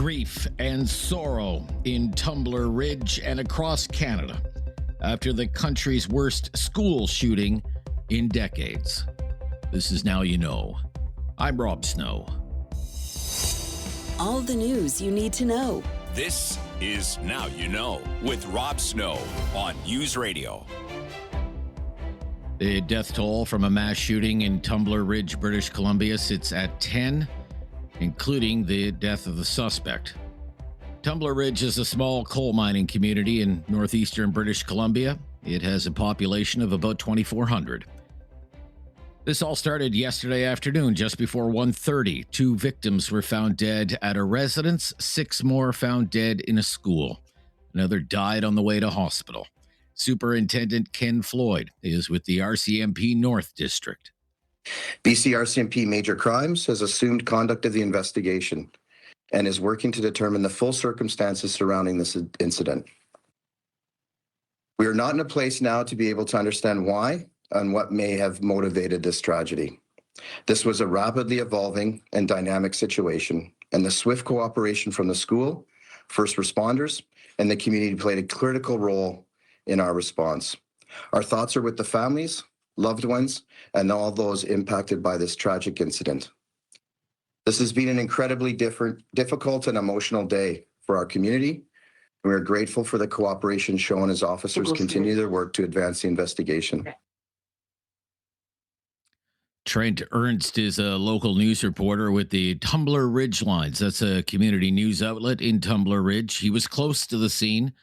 grief and sorrow in Tumble Ridge and across Canada after the country's worst school shooting in decades. This is Now You Know. I'm Rob Snow. All the news you need to know. This is Now You Know with Rob Snow on News Radio. The death toll from a mass shooting in Tumble Ridge, British Columbia sits at 10, including the death of the suspect. Tumble Ridge is a small coal mining community in northeastern British Columbia. It has a population of about 2,400. This all started yesterday afternoon, just before 1:30. 2 victims were found dead at a residence, 6 more found dead in a school. Another died on the way to hospital. Superintendent Ken Floyd is with the RCMP North District. BC RCMP Major Crimes has assumed conduct of the investigation and is working to determine the full circumstances surrounding this incident. We are not in a place now to be able to understand why and what may have motivated this tragedy. This was a rapidly evolving and dynamic situation, and the swift cooperation from the school, first responders, and the community played a critical role in our response. Our thoughts are with the families, loved ones, and all those impacted by this tragic incident. This has been an incredibly difficult and emotional day for our community. We are grateful for the cooperation shown as officers continue their work to advance the investigation. Trent Ernst is a local news reporter with the Tumble Ridge Lines. That's a community news outlet in Tumble Ridge. He was close to the scene.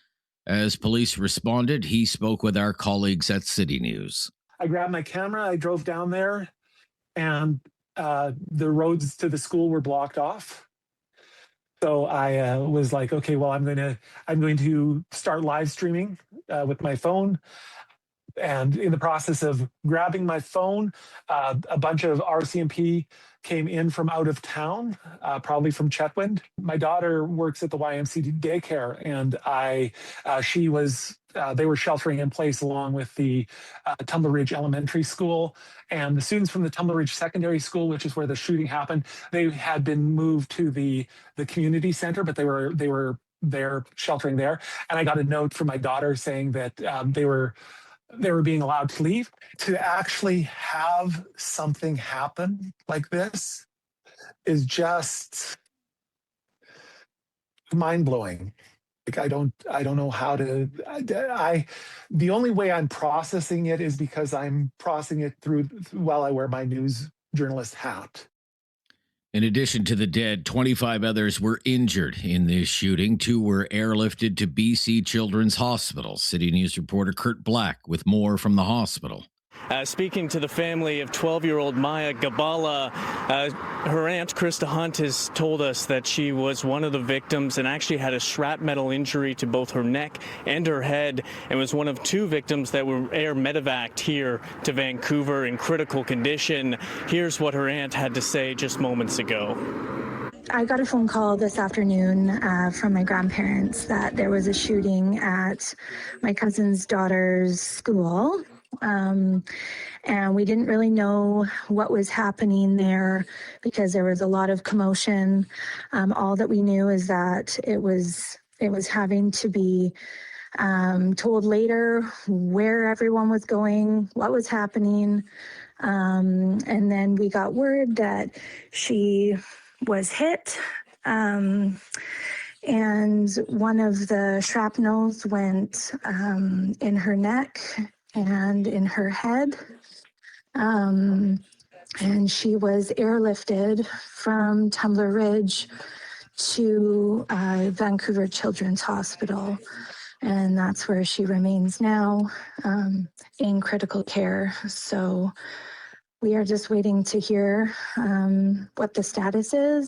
As police responded, he spoke with our colleagues at City News. I grabbed my camera, I drove down there, and the roads to the school were blocked off. So I was like, okay, well, I'm going to start live streaming with my phone. And in the process of grabbing my phone, a bunch of RCMP came in from out of town, probably from Chetwynd. My daughter works at the YMCA daycare, and they were sheltering in place along with the Tumble Ridge Elementary School. And the students from the Tumble Ridge Secondary School, which is where the shooting happened, they had been moved to the community center, but they were there sheltering there. And I got a note from my daughter saying that they were being allowed to leave. To actually have something happen like this is just mind-blowing. Like I don't know how to. The only way I'm processing it is because I'm processing it while I wear my news journalist hat. In addition to the dead, 25 others were injured in this shooting. 2 were airlifted to BC Children's Hospital. City News reporter Kurt Black with more from the hospital. Speaking to the family of 12-year-old Maya Gabala, her aunt, Krista Hunt, has told us that she was one of the victims and actually had a shrapnel injury to both her neck and her head, and was one of 2 victims that were air medevaced here to Vancouver in critical condition. Here's what her aunt had to say just moments ago. I got a phone call this afternoon from my grandparents that there was a shooting at my cousin's daughter's school. And we didn't really know what was happening there because there was a lot of commotion. All that we knew is that it was having to be told later where everyone was going, what was happening. And then we got word that she was hit. And one of the shrapnels went in her neck and in her head. And she was airlifted from Tumble Ridge to Vancouver Children's Hospital. And that's where she remains now, in critical care. So we are just waiting to hear what the status is.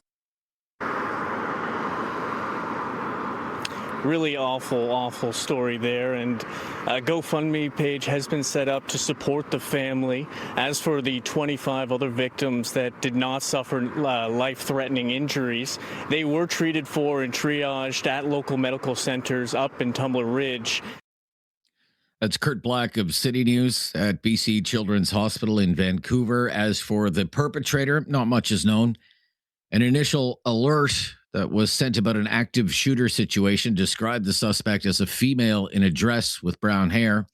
Really awful story there, and a GoFundMe page has been set up to support the family. As for the 25 other victims that did not suffer life-threatening injuries, they were treated for and triaged at local medical centers up in Tumble Ridge. That's Kurt Black of City News at BC Children's Hospital in Vancouver. As for the perpetrator, not much is known. An initial alert that was sent about an active shooter situation described the suspect as a female in a dress with brown hair.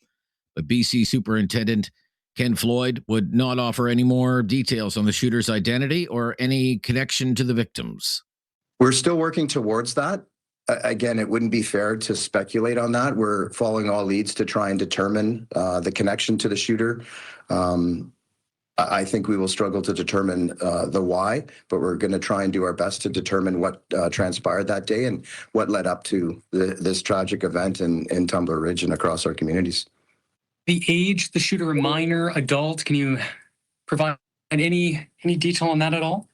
But BC Superintendent Ken Floyd would not offer any more details on the shooter's identity or any connection to the victims. We're still working towards that. Again, it wouldn't be fair to speculate on that. We're following all leads to try and determine the connection to the shooter. I think we will struggle to determine the why, but we're going to try and do our best to determine what transpired that day and what led up to this tragic event in Tumble Ridge and across our communities. The age, the shooter, a minor, adult, can you provide any detail on that at all?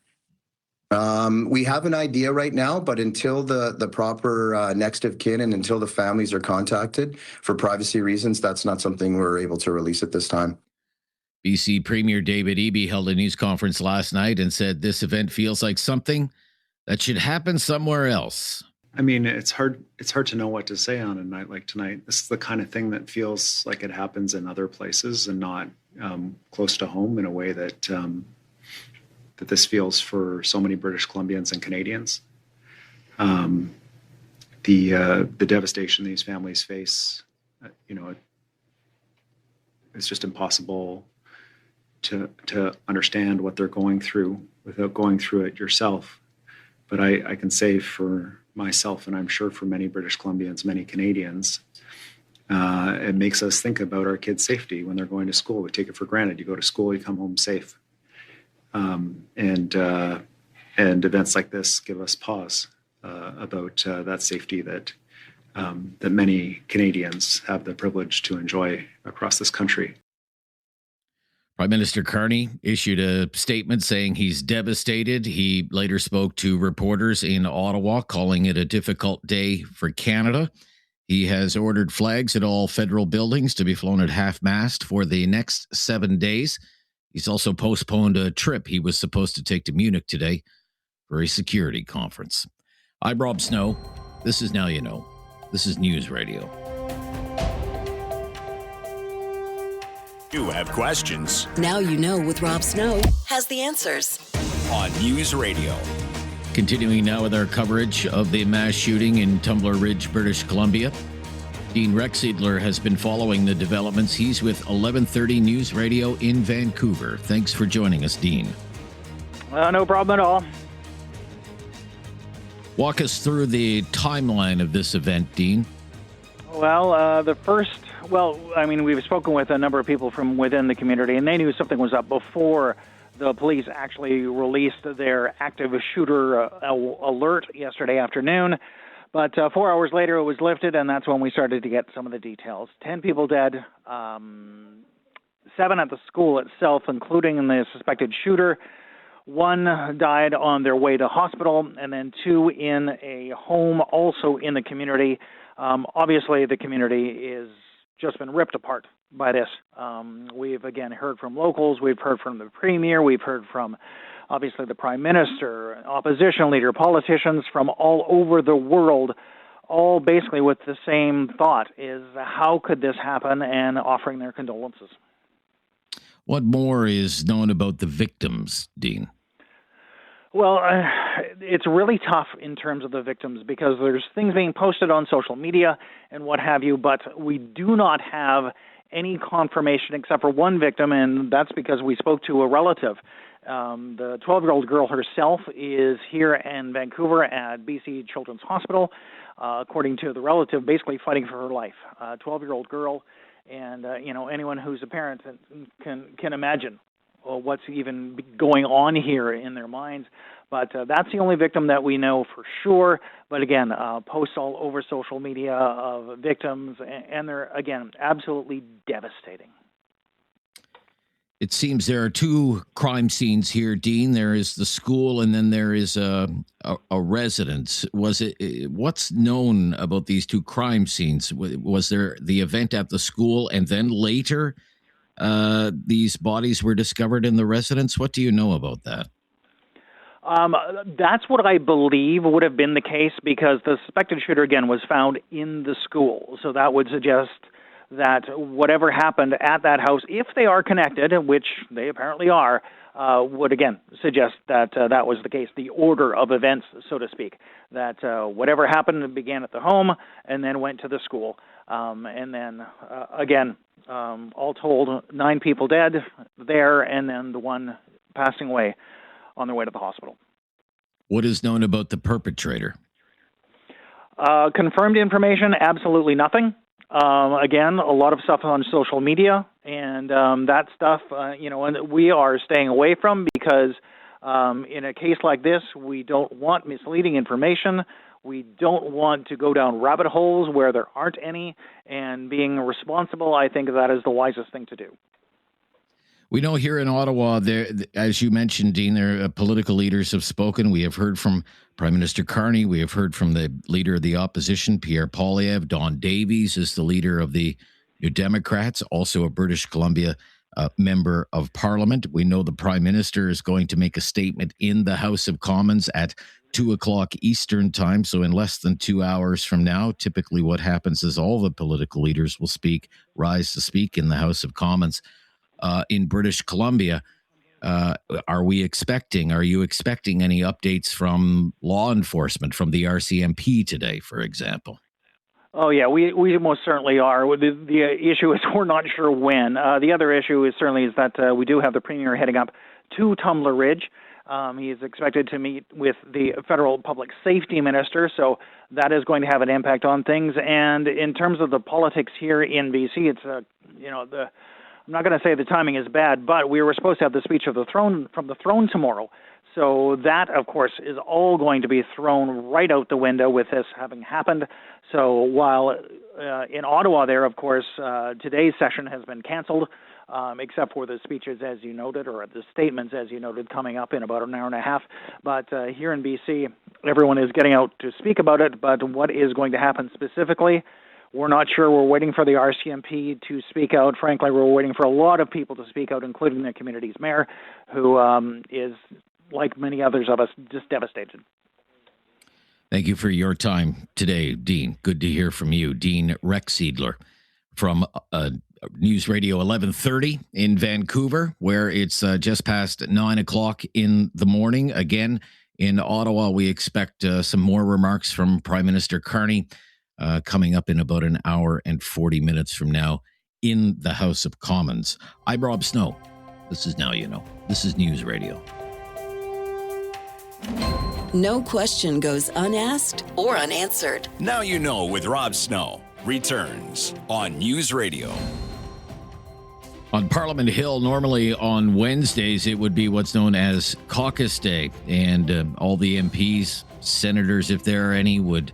We have an idea right now, but until the proper next of kin and until the families are contacted for privacy reasons, that's not something we're able to release at this time. BC Premier David Eby held a news conference last night and said this event feels like something that should happen somewhere else. I mean, it's hard to know what to say on a night like tonight. This is the kind of thing that feels like it happens in other places and not close to home in a way that that this feels for so many British Columbians and Canadians. The devastation these families face, it's just impossible to understand what they're going through without going through it yourself. But I can say for myself, and I'm sure for many British Columbians, many Canadians, it makes us think about our kids' safety when they're going to school. We take it for granted. You go to school, you come home safe. And events like this give us pause about that safety that many Canadians have the privilege to enjoy across this country. Prime Minister Carney issued a statement saying he's devastated. He later spoke to reporters in Ottawa, calling it a difficult day for Canada. He has ordered flags at all federal buildings to be flown at half-mast for the next 7 days. He's also postponed a trip he was supposed to take to Munich today for a security conference. I'm Rob Snow. This is Now You Know. This is News Radio. You have questions Now You Know with Rob Snow has the answers. on News Radio. Continuing now with our coverage of the mass shooting in Tumble Ridge, British Columbia. Dean Recksiedler has been following the developments. He's with 1130 News Radio in Vancouver. Thanks for joining us, Dean. No problem at all. Walk us through the timeline of this event, Dean. Well, we've spoken with a number of people from within the community, and they knew something was up before the police actually released their active shooter alert yesterday afternoon. But 4 hours later, it was lifted, and that's when we started to get some of the details. 10 people dead, 7 at the school itself, including the suspected shooter. 1 died on their way to hospital, and then 2 in a home also in the community. Obviously, the community is just been ripped apart by this. We've, again, heard from locals. We've heard from the Premier. We've heard from, obviously, the Prime Minister, opposition leader, politicians from all over the world, all basically with the same thought, is how could this happen, and offering their condolences. What more is known about the victims, Dean? Well, it's really tough in terms of the victims because there's things being posted on social media and what have you, but we do not have any confirmation except for one victim, and that's because we spoke to a relative. The 12-year-old girl herself is here in Vancouver at BC Children's Hospital, according to the relative, basically fighting for her life. 12-year-old girl, and anyone who's a parent can imagine what's even going on here in their minds. But that's the only victim that we know for sure. But again, posts all over social media of victims, and they're, again, absolutely devastating. It seems there are 2 crime scenes here, Dean. There is the school, and then there is a residence. What's known about these 2 crime scenes? Was there the event at the school, and then later these bodies were discovered in the residence? What do you know about that? That's what I believe would have been the case, because the suspected shooter, again, was found in the school. So that would suggest that whatever happened at that house, if they are connected, which they apparently are, would again suggest that that was the case, the order of events, so to speak, that whatever happened began at the home and then went to the school. And then, again, all told, 9 people dead there, and then the one passing away on their way to the hospital. What is known about the perpetrator? Confirmed information, absolutely nothing. Again, a lot of stuff on social media, and that stuff, and we are staying away from because in a case like this, we don't want misleading information. We don't want to go down rabbit holes where there aren't any, and being responsible, I think that is the wisest thing to do. We know here in Ottawa, there, as you mentioned, Dean, there political leaders have spoken. We have heard from Prime Minister Carney. We have heard from the leader of the opposition, Pierre Poilievre. Don Davies is the leader of the New Democrats, also a British Columbia member of Parliament. We know the Prime Minister is going to make a statement in the House of Commons at 2 o'clock Eastern time. So in less than 2 hours from now, typically what happens is all the political leaders will rise to speak in the House of Commons. In British Columbia, are you expecting any updates from law enforcement, from the RCMP today, for example? Oh, yeah, we most certainly are. The issue is we're not sure when. The other issue is that we do have the Premier heading up to Tumble Ridge. He is expected to meet with the federal public safety minister, so that is going to have an impact on things. And in terms of the politics here in BC, it's, I'm not going to say the timing is bad, but we were supposed to have the speech of the throne from the throne tomorrow. So that, of course, is all going to be thrown right out the window with this having happened. So while in Ottawa there, of course, today's session has been canceled, except for the speeches, as you noted, or the statements, as you noted, coming up in about an hour and a half. But here in BC, everyone is getting out to speak about it. But what is going to happen specifically, we're not sure. We're waiting for the RCMP to speak out. Frankly, we're waiting for a lot of people to speak out, including the community's mayor, who is, like many others of us, just devastated. Thank you for your time today, Dean. Good to hear from you. Dean Recksiedler from News Radio 1130 in Vancouver, where it's just past 9 o'clock in the morning. Again, in Ottawa, we expect some more remarks from Prime Minister Carney coming up in about an hour and 40 minutes from now in the House of Commons. I'm Rob Snow. This is Now You Know. This is News Radio. No question goes unasked or unanswered. Now You Know with Rob Snow returns on News Radio. On Parliament Hill, normally on Wednesdays, it would be what's known as Caucus Day, and all the MPs, senators, if there are any, would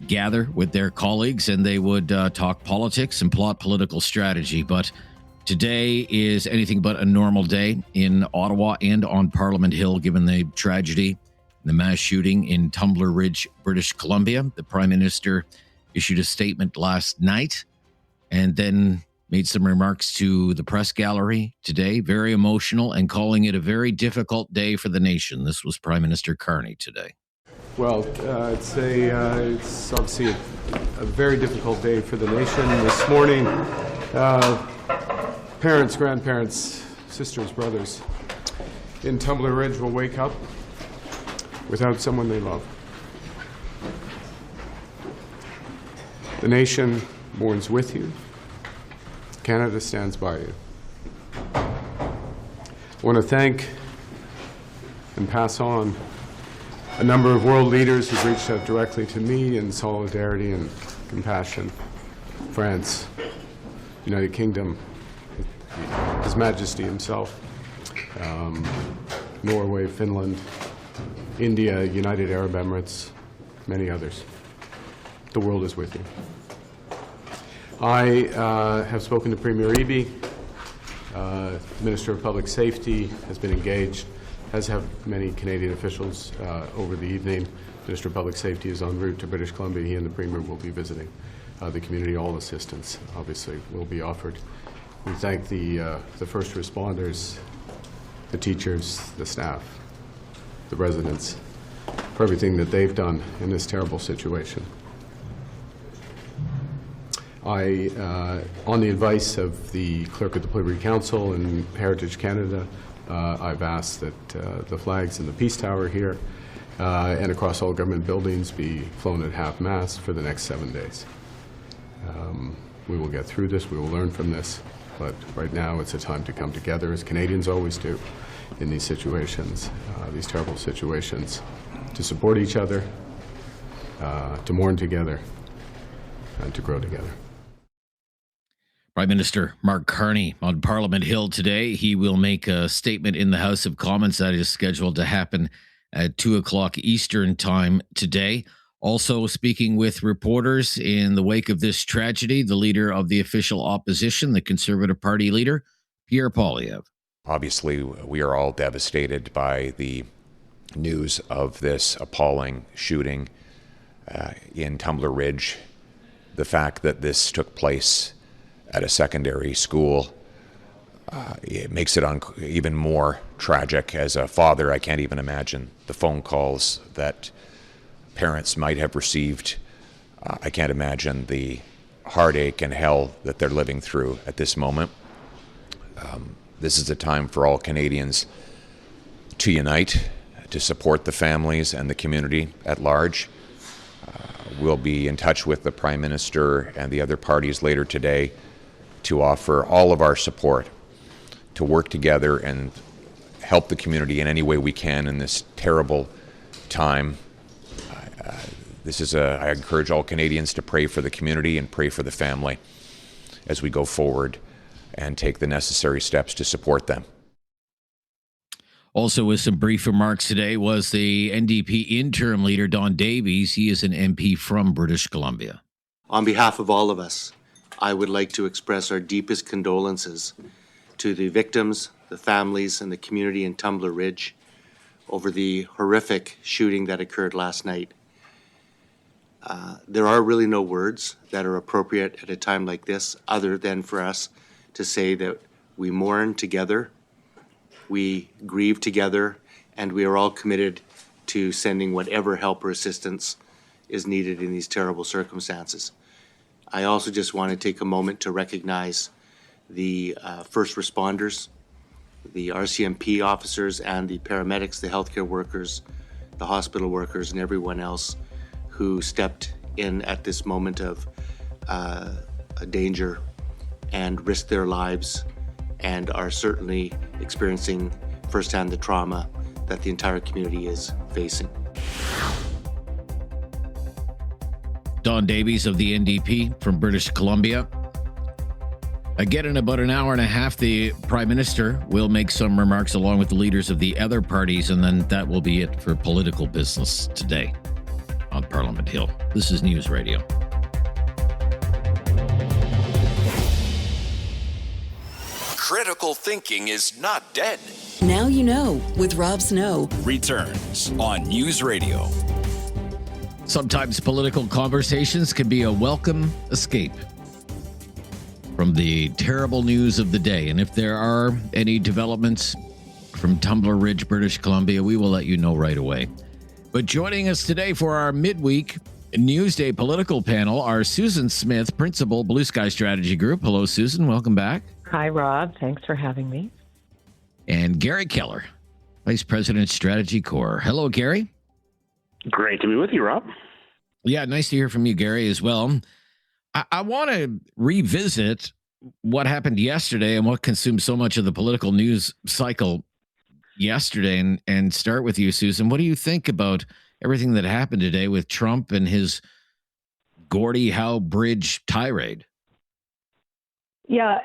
gather with their colleagues and they would talk politics and plot political strategy. But today is anything but a normal day in Ottawa and on Parliament Hill, given the tragedy, the mass shooting in Tumble Ridge, British Columbia. The Prime Minister issued a statement last night and then made some remarks to the press gallery today, very emotional, and calling it a very difficult day for the nation. This was Prime Minister Carney today. Well, it's obviously a very difficult day for the nation. This morning, parents, grandparents, sisters, brothers in Tumble Ridge will wake up without someone they love. The nation mourns with you. Canada stands by you. I want to thank and pass on a number of world leaders who've reached out directly to me in solidarity and compassion. France, United Kingdom, His Majesty himself, Norway, Finland, India, United Arab Emirates, many others. The world is with you. I have spoken to Premier Eby. Minister of Public Safety has been engaged, as have many Canadian officials over the evening. Minister of Public Safety is en route to British Columbia. He and the Premier will be visiting the community. All assistance, obviously, will be offered. We thank the first responders, the teachers, the staff, the residents, for everything that they've done in this terrible situation. I, on the advice of the Clerk of the Privy Council and Heritage Canada, I've asked that the flags in the Peace Tower here and across all government buildings be flown at half-mast for the next 7 days. We will get through this, we will learn from this, but right now it's a time to come together, as Canadians always do in these situations, these terrible situations, to support each other, to mourn together, and to grow together. Prime Minister Mark Carney on Parliament Hill today. He will make a statement in the House of Commons that is scheduled to happen at 2 o'clock Eastern time today. Also speaking with reporters in the wake of this tragedy, the leader of the official opposition, the Conservative Party leader, Pierre Poilievre. Obviously, we are all devastated by the news of this appalling shooting in Tumble Ridge. The fact that this took place at a secondary school, it makes it even more tragic. As a father, I can't even imagine the phone calls that parents might have received. I can't imagine the heartache and hell that they're living through at this moment. This is a time for all Canadians to unite, to support the families and the community at large. We'll be in touch with the Prime Minister and the other parties later today to offer all of our support to work together and help the community in any way we can in this terrible time. I encourage all Canadians to pray for the community and pray for the family as we go forward and take the necessary steps to support them. Also with some brief remarks today was the NDP interim leader, Don Davies. He is an MP from British Columbia. On behalf of all of us, I would like to express our deepest condolences to the victims, the families, and the community in Tumble Ridge over the horrific shooting that occurred last night. There are really no words that are appropriate at a time like this other than for us to say that we mourn together, we grieve together, and we are all committed to sending whatever help or assistance is needed in these terrible circumstances. I also just want to take a moment to recognize the first responders, the RCMP officers and the paramedics, the healthcare workers, the hospital workers, and everyone else who stepped in at this moment of danger and risked their lives and are certainly experiencing firsthand the trauma that the entire community is facing. Don Davies of the NDP from British Columbia. Again, in about an hour and a half, the Prime Minister will make some remarks along with the leaders of the other parties, and then that will be it for political business today on Parliament Hill. This is News Radio. Critical thinking is not dead. Now you know with Rob Snow. Returns on News Radio. Sometimes political conversations can be a welcome escape from the terrible news of the day. And if there are any developments from Tumble Ridge, British Columbia, we will let you know right away. But joining us today for our midweek Newsday political panel are Susan Smith, Principal, Bluesky Strategy Group. Hello, Susan. Welcome back. Hi, Rob. Thanks for having me. And Gary Keller, Vice President, Strategy Corps. Hello, Gary. Great to be with you, Rob. Yeah, nice to hear from you, Gary, as well. I want to revisit what happened yesterday and what consumed so much of the political news cycle yesterday and start with you, Susan. What do you think about everything that happened today with Trump and his Gordie Howe Bridge tirade? Yeah,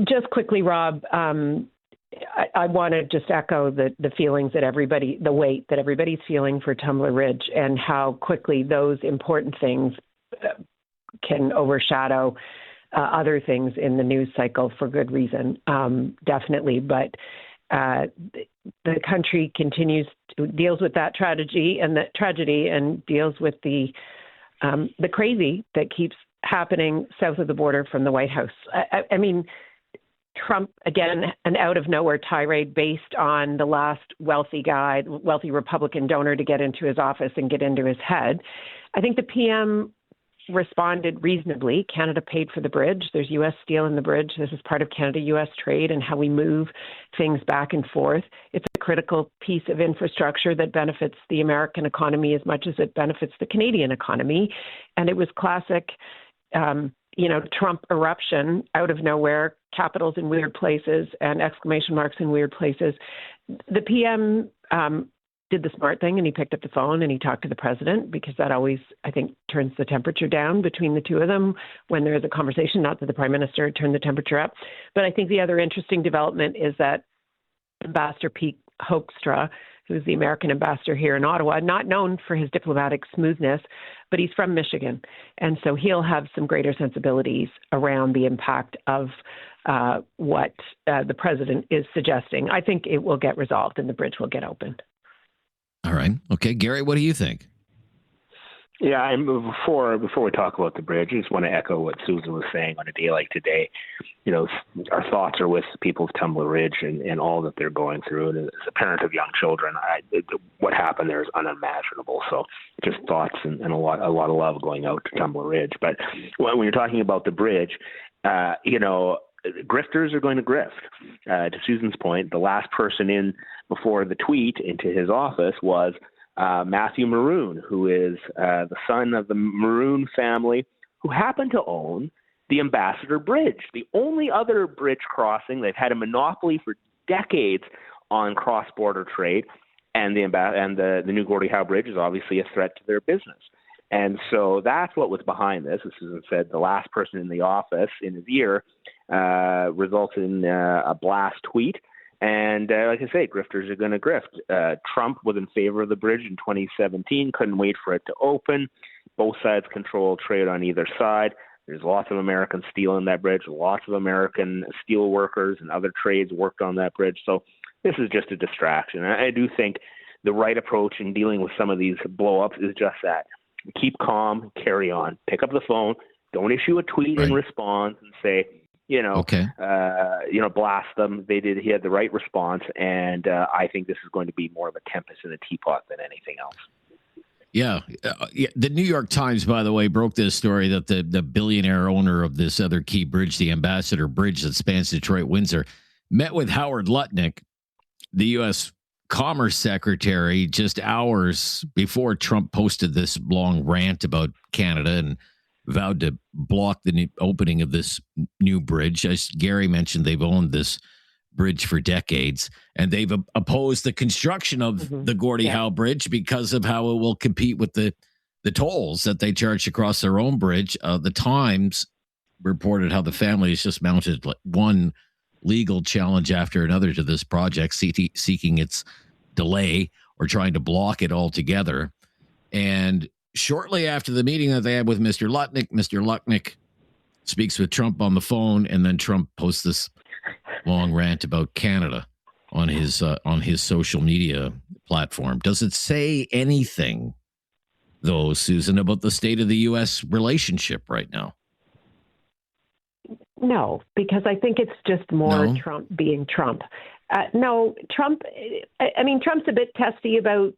just quickly, Rob, I want to just echo the feelings that the weight that everybody's feeling for Tumble Ridge and how quickly those important things can overshadow other things in the news cycle for good reason, definitely. But the country deals with that tragedy and deals with the crazy that keeps happening south of the border from the White House. I mean, Trump, again, an out-of-nowhere tirade based on the last wealthy Republican donor to get into his office and get into his head. I think the PM responded reasonably. Canada paid for the bridge. There's U.S. steel in the bridge. This is part of Canada-U.S. trade and how we move things back and forth. It's a critical piece of infrastructure that benefits the American economy as much as it benefits the Canadian economy. And it was classic, Trump eruption out of nowhere, capitals in weird places and exclamation marks in weird places. The PM did the smart thing, and he picked up the phone and he talked to the president, because that always, I think, turns the temperature down between the two of them when there is a conversation. Not that the prime minister turned the temperature up. But I think the other interesting development is that Ambassador Pete Hoekstra, who's the American ambassador here in Ottawa, not known for his diplomatic smoothness, but he's from Michigan. And so he'll have some greater sensibilities around the impact of what the president is suggesting. I think it will get resolved and the bridge will get opened. All right. Okay, Gary, what do you think? Yeah, and before we talk about the bridge, I just want to echo what Susan was saying. On a day like today, our thoughts are with the people of Tumble Ridge and all that they're going through. And as a parent of young children, what happened there is unimaginable. So just thoughts and a lot of love going out to Tumble Ridge. But when you're talking about the bridge, grifters are going to grift. To Susan's point, the last person in before the tweet into his office was Matthew Maroon, who is the son of the Maroon family, who happened to own the Ambassador Bridge, the only other bridge crossing. They've had a monopoly for decades on cross-border trade, and the new Gordie Howe Bridge is obviously a threat to their business. And so that's what was behind this. As Susan said, the last person in the office in his ear resulted in a blast tweet. And like I say, grifters are going to grift. Trump was in favor of the bridge in 2017, couldn't wait for it to open. Both sides control trade on either side. There's lots of American steel in that bridge. Lots of American steel workers and other trades worked on that bridge. So this is just a distraction. I do think the right approach in dealing with some of these blow-ups is just that. Keep calm, carry on. Pick up the phone. Don't issue a tweet in response and say, blast them. He had the right response, and I think this is going to be more of a tempest in a teapot than anything else. Yeah. The New York Times, by the way, broke this story that the billionaire owner of this other key bridge, the Ambassador Bridge that spans Detroit, Windsor, met with Howard Lutnick, the U.S. Commerce Secretary, just hours before Trump posted this long rant about Canada and vowed to block the opening of this new bridge. As Gary mentioned, they've owned this bridge for decades, and they've opposed the construction of the Gordie Howe Bridge because of how it will compete with the tolls that they charge across their own bridge. The Times reported how the family has just mounted one legal challenge after another to this project, seeking its delay or trying to block it altogether. And shortly after the meeting that they had with Mr. Lutnick speaks with Trump on the phone, and then Trump posts this long rant about Canada on his social media platform. Does it say anything, though, Susan, about the state of the U.S. relationship right now? No, because I think it's just more Trump being Trump. Trump's a bit testy about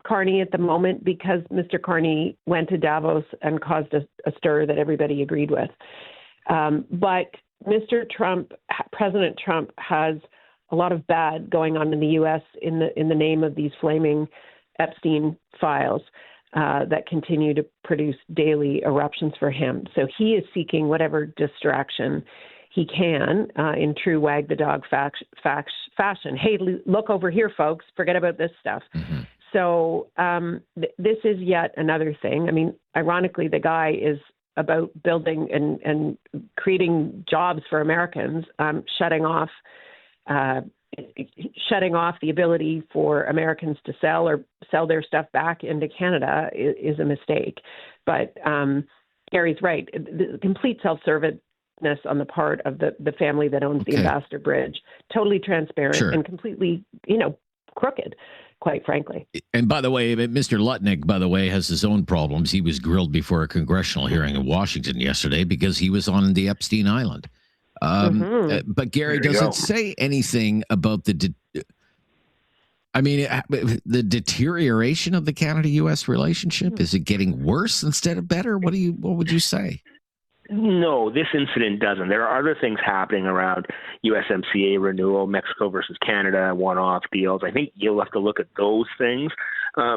Carney at the moment because Mr. Carney went to Davos and caused a stir that everybody agreed with. But President Trump has a lot of bad going on in the U.S. in the name of these flaming Epstein files that continue to produce daily eruptions for him. So he is seeking whatever distraction he can in true wag the dog fashion. Hey, look over here, folks. Forget about this stuff. Mm-hmm. So this is yet another thing. I mean, ironically, the guy is about building and creating jobs for Americans, shutting off the ability for Americans to sell their stuff back into Canada is a mistake. But Gary's right. The complete self-serviceness on the part of the family that owns the Ambassador Bridge, totally transparent and completely, crooked, quite frankly. And by the way, Mr. Lutnick, has his own problems. He was grilled before a congressional hearing in Washington yesterday because he was on the Epstein Island. But Gary, does it say anything about I mean, the deterioration of the Canada-U.S. relationship, is it getting worse instead of better? What would you say? No, this incident doesn't. There are other things happening around USMCA renewal, Mexico versus Canada, one-off deals. I think you'll have to look at those things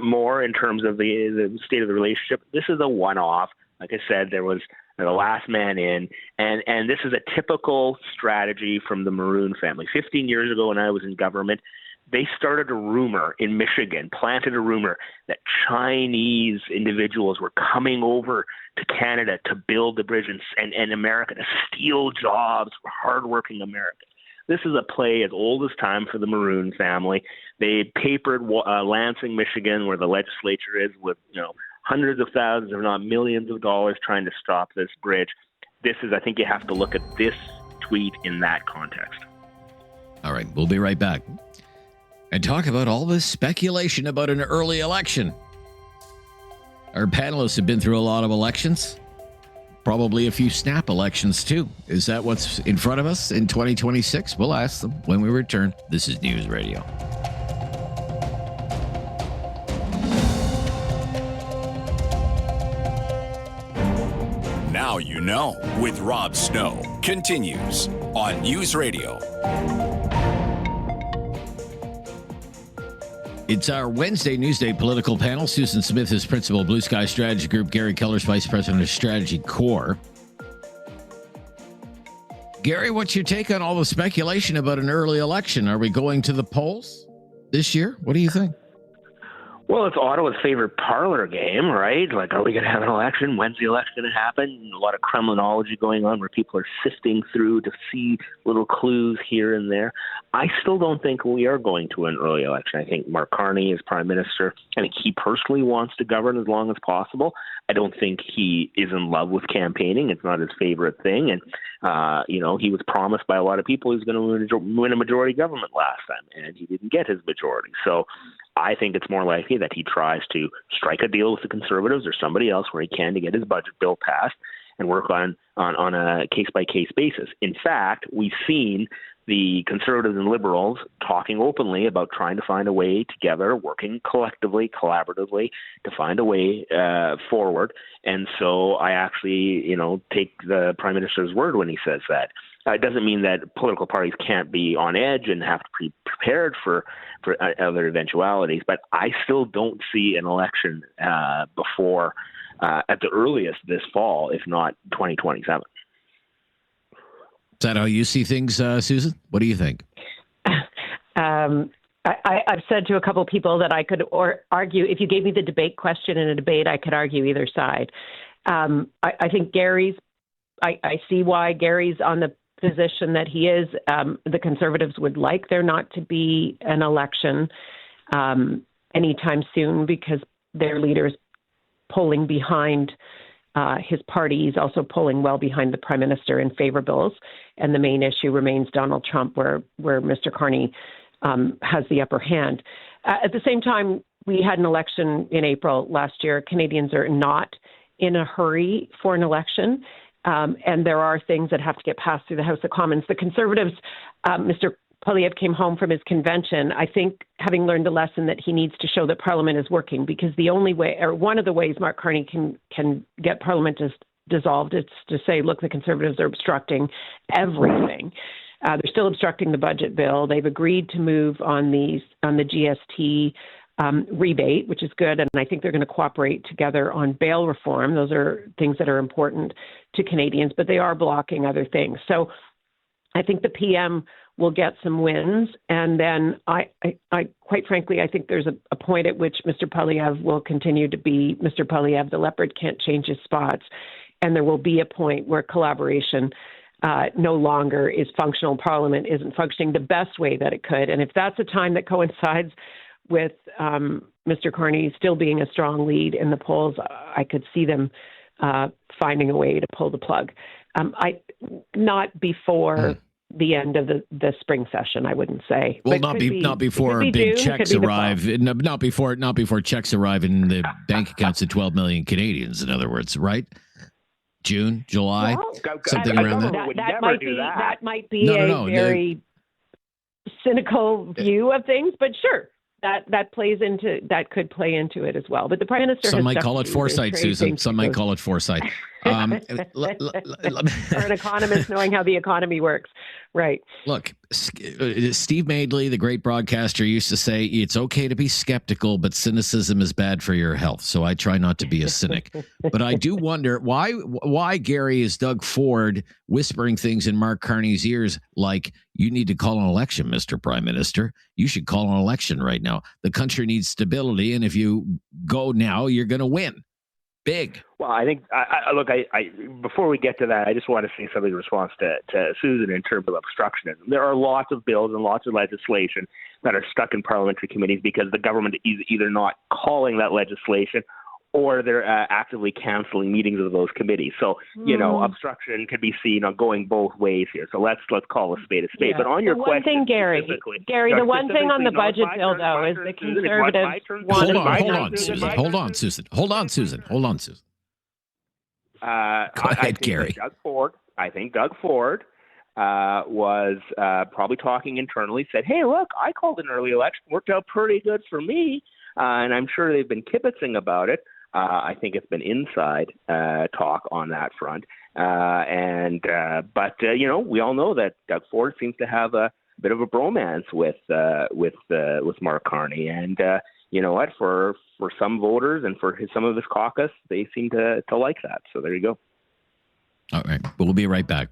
more in terms of the state of the relationship. This is a one-off. Like I said, there was the last man in, and this is a typical strategy from the Maroon family. 15 years ago when I was in government, they started a rumor in Michigan, planted a rumor that Chinese individuals were coming over to Canada to build the bridge and America, to steal jobs for hardworking Americans. This is a play as old as time for the Maroon family. They papered Lansing, Michigan, where the legislature is, with hundreds of thousands, if not millions of dollars trying to stop this bridge. I think you have to look at this tweet in that context. All right, we'll be right back and talk about all this speculation about an early election. Our panelists have been through a lot of elections, probably a few snap elections too. Is that what's in front of us in 2026? We'll ask them when we return. This is News Radio. Now you know with Rob Snow continues on News Radio. It's our Wednesday Newsday political panel. Susan Smith is principal of Bluesky Strategy Group. Gary Keller's vice president of Strategy Core. Gary, what's your take on all the speculation about an early election? Are we going to the polls this year? What do you think? Well, it's Ottawa's favorite parlor game, right? Like, are we going to have an election? When's the election going to happen? A lot of Kremlinology going on where people are sifting through to see little clues here and there. I still don't think we are going to an early election. I think Mark Carney is prime minister. I think he personally wants to govern as long as possible. I don't think he is in love with campaigning. It's not his favorite thing. And, he was promised by a lot of people he's going to win a majority government last time, and he didn't get his majority. So I think it's more likely that he tries to strike a deal with the Conservatives or somebody else where he can to get his budget bill passed and work on a case-by-case basis. In fact, we've seen the Conservatives and Liberals talking openly about trying to find a way together, working collectively, collaboratively to find a way forward. And so I actually, take the Prime Minister's word when he says that. It doesn't mean that political parties can't be on edge and have to be prepared for other eventualities, but I still don't see an election before, at the earliest, this fall, if not 2027. Is that how you see things, Susan? What do you think? I've said to a couple of people that I could argue, if you gave me the debate question in a debate, I could argue either side. I think I see why Gary's on the position that he is. The Conservatives would like there not to be an election anytime soon because their leader is polling behind his party. He's also polling well behind the Prime Minister in favorables. And the main issue remains Donald Trump, where Mr. Carney has the upper hand. At the same time, we had an election in April last year. Canadians are not in a hurry for an election. And there are things that have to get passed through the House of Commons. The Conservatives, Mr. Poilievre came home from his convention, I think, having learned a lesson that he needs to show that Parliament is working, because the only way, or one of the ways Mark Carney can get Parliament dissolved is to say, look, the Conservatives are obstructing everything. They're still obstructing the budget bill. They've agreed to move on the GST rebate, which is good. And I think they're going to cooperate together on bail reform. Those are things that are important to Canadians, but they are blocking other things. So I think the PM will get some wins. And then I quite frankly, I think there's a point at which Mr. Poilievre will continue to be Mr. Poilievre. The leopard can't change his spots. And there will be a point where collaboration no longer is functional. Parliament isn't functioning the best way that it could. And if that's a time that coincides with Mr. Carney still being a strong lead in the polls, I could see them finding a way to pull the plug. Not before the end of the spring session, I wouldn't say. Well, not before big checks arrive. Not before checks arrive in the bank accounts of 12 million Canadians. In other words, right? June, July, something around that. That might be a very cynical view of things, but sure. that could play into it as well. But the Prime Minister Some has might stuff call to it do. foresight, There's Susan. things Some to might go call it foresight. or an economist knowing how the economy works. Right. Look, Steve Madeley, the great broadcaster, used to say, it's okay to be skeptical, but cynicism is bad for your health. So I try not to be a cynic. But I do wonder why, Gary, is Doug Ford whispering things in Mark Carney's ears like, you need to call an election, Mr. Prime Minister. You should call an election right now. The country needs stability. And if you go now, you're going to win. Big. Well, I think, look, before we get to that, I just want to say something in response to Susan in terms of obstructionism. There are lots of bills and lots of legislation that are stuck in parliamentary committees because the government is either not calling that legislation or they're actively canceling meetings of those committees. So, obstruction can be seen on going both ways here. So let's call a spade a spade. Yeah. But on your question, one thing, Gary, the one thing on the budget bill, though, is the Conservatives want to... Hold on, Susan. Go ahead, Gary. I think Doug Ford was probably talking internally, said, hey, look, I called an early election, worked out pretty good for me, and I'm sure they've been kibitzing about it. I think it's been inside talk on that front. But we all know that Doug Ford seems to have a bit of a bromance with Mark Carney. And you know what? For some voters and for some of his caucus, they seem to like that. So there you go. All right. We'll be right back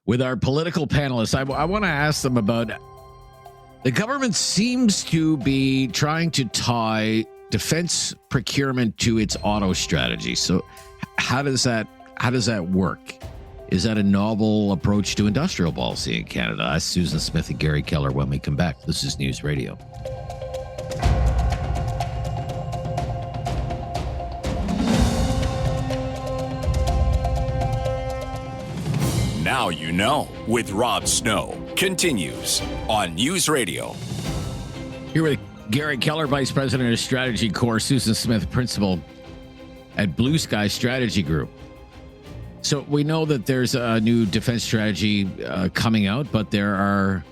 with our political panelists. I want to ask them about the government seems to be trying to tie defense procurement to its auto strategy. So how does that work? Is that a novel approach to industrial policy in Canada? Ask Susan Smith and Gary Keller when we come back. This is News Radio. Now you know with Rob Snow continues on News Radio. Here with Gary Keller, Vice President of Strategy Corps, Susan Smith, Principal at Bluesky Strategy Group. So we know that there's a new defense strategy coming out, but there are,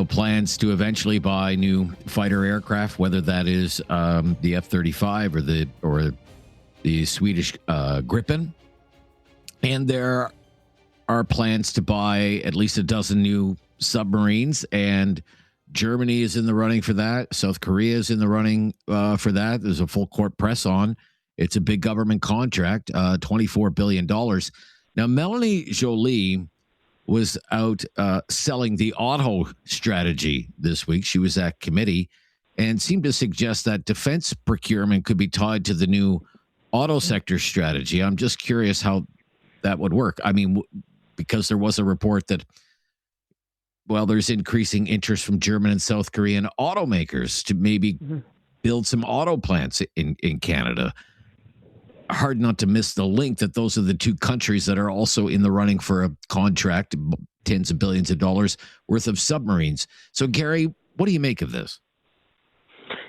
plans to eventually buy new fighter aircraft, whether that is the F-35 or the Swedish Gripen, and there are plans to buy at least a dozen new submarines, and Germany is in the running for that. South Korea is in the running for that. There's a full court press on. It's a big government contract, $24 billion. Now, Melanie Joly was out selling the auto strategy this week. She was at committee and seemed to suggest that defense procurement could be tied to the new auto sector strategy. I'm just curious how that would work. I mean, because there was a report that, there's increasing interest from German and South Korean automakers to maybe build some auto plants in Canada. Hard not to miss the link that those are the two countries that are also in the running for a contract, tens of billions of dollars worth of submarines. So, Gary, what do you make of this?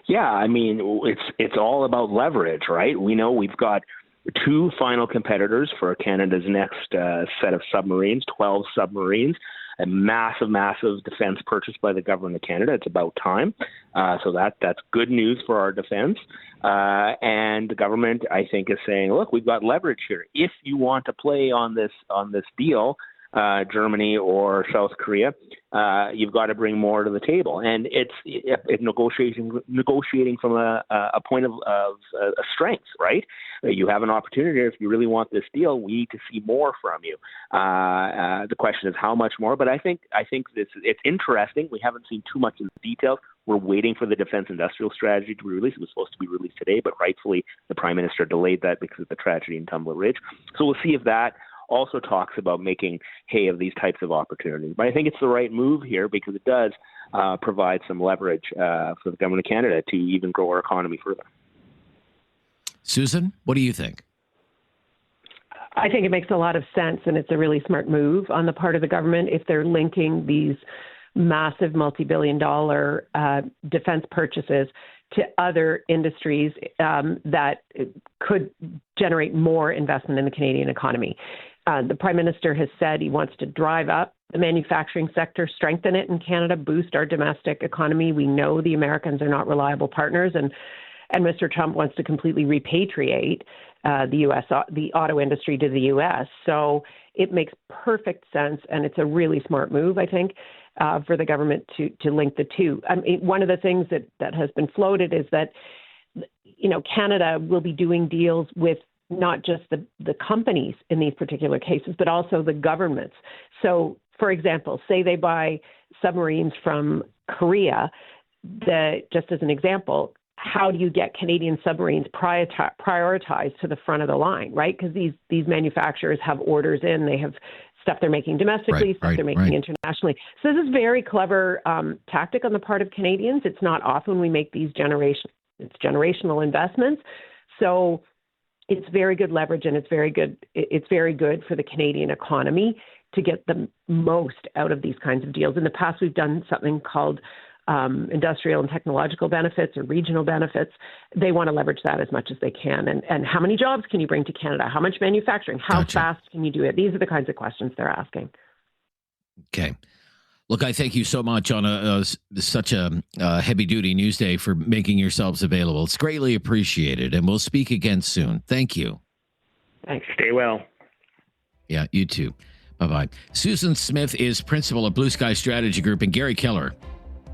Yeah, I mean, it's all about leverage, right? We know we've got two final competitors for Canada's next set of submarines, 12 submarines. A massive defense purchase by the government of Canada. It's about time. So that's good news for our defense. And the government, I think, is saying, look, we've got leverage here. If you want to play on this deal, Germany or South Korea, you've got to bring more to the table. And it's negotiating from a point of a strength, right? You have an opportunity. If you really want this deal, we need to see more from you. The question is how much more. But I think it's interesting. We haven't seen too much in the details. We're waiting for the defense industrial strategy to be released. It was supposed to be released today, but rightfully the Prime Minister delayed that because of the tragedy in Tumble Ridge. So we'll see if that also talks about making hay of these types of opportunities. But I think it's the right move here because it does provide some leverage for the government of Canada to even grow our economy further. Susan, what do you think? I think it makes a lot of sense, and it's a really smart move on the part of the government if they're linking these massive multi-billion-dollar defense purchases to other industries that could generate more investment in the Canadian economy. The Prime Minister has said he wants to drive up the manufacturing sector, strengthen it in Canada, boost our domestic economy. We know the Americans are not reliable partners, and Mr. Trump wants to completely repatriate the auto industry to the U.S. So it makes perfect sense, and it's a really smart move, I think, for the government to link the two. I mean, one of the things that has been floated is that, Canada will be doing deals with not just the companies in these particular cases, but also the governments. So, for example, say they buy submarines from Korea, just as an example, how do you get Canadian submarines prioritized to the front of the line, right? Because these manufacturers have orders in, they have stuff they're making domestically, stuff they're making internationally. So this is very clever tactic on the part of Canadians. It's not often we make these generational investments. So it's very good leverage, and it's very good for the Canadian economy to get the most out of these kinds of deals. In the past, we've done something called industrial and technological benefits or regional benefits. They want to leverage that as much as they can. And how many jobs can you bring to Canada? How much manufacturing? How fast can you do it? These are the kinds of questions they're asking. Okay. Look, I thank you so much on such a heavy-duty news day for making yourselves available. It's greatly appreciated, and we'll speak again soon. Thank you. Thanks. Stay well. Yeah, you too. Bye-bye. Susan Smith is principal at Bluesky Strategy Group, and Gary Keller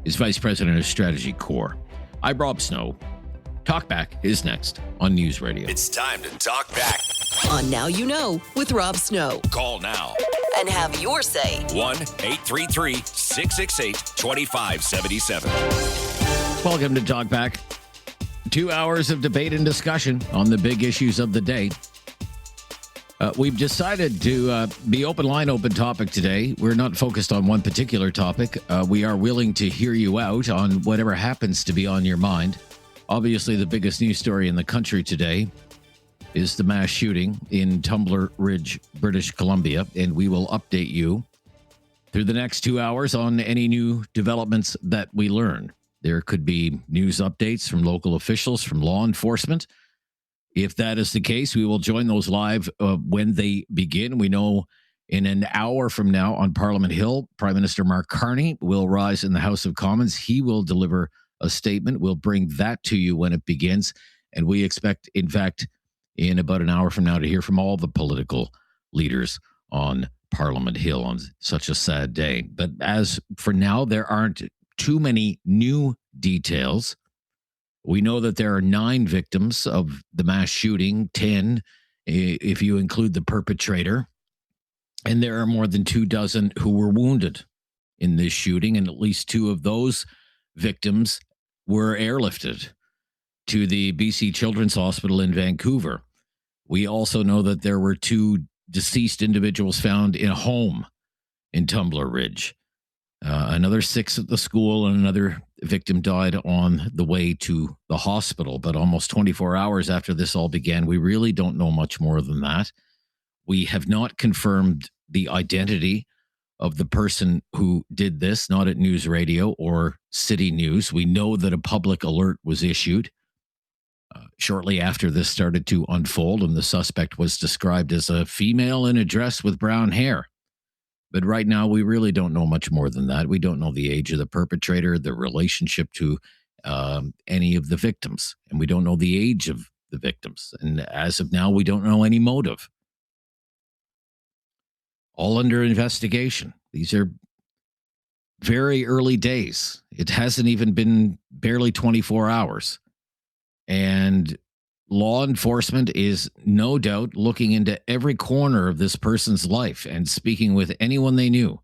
is vice president of Strategy Core. I'm Rob Snow. Talkback is next on News Radio. It's time to talk back On Now You Know with Rob Snow. Call now. And have your say. 1-833-668-2577. Welcome to Talkback. 2 hours of debate and discussion on the big issues of the day. We've decided to be open line, open topic today. We're not focused on one particular topic. We are willing to hear you out on whatever happens to be on your mind. Obviously, the biggest news story in the country today is the mass shooting in Tumble Ridge, British Columbia, and we will update you through the next 2 hours on any new developments that we learn. There could be news updates from local officials, from law enforcement. If that is the case, we will join those live when they begin. We know in an hour from now on Parliament Hill, Prime Minister Mark Carney will rise in the House of Commons. He will deliver a statement. We'll bring that to you when it begins. And we expect, in fact, in about an hour from now to hear from all the political leaders on Parliament Hill on such a sad day. But as for now, there aren't too many new details. We know that there are 9 victims of the mass shooting, 10 if you include the perpetrator. And there are more than 24 who were wounded in this shooting, and at least 2 of those victims were airlifted to the BC Children's Hospital in Vancouver. We also know that there were 2 deceased individuals found in a home in Tumble Ridge. Another 6 at the school, and another victim died on the way to the hospital. But almost 24 hours after this all began, we really don't know much more than that. We have not confirmed the identity of the person who did this, not at News Radio or City News. We know that a public alert was issued shortly after this started to unfold, and the suspect was described as a female in a dress with brown hair. But right now, we really don't know much more than that. We don't know the age of the perpetrator, the relationship to any of the victims, and we don't know the age of the victims. And as of now, we don't know any motive. All under investigation. These are very early days. It hasn't even been barely 24 hours. And law enforcement is no doubt looking into every corner of this person's life and speaking with anyone they knew,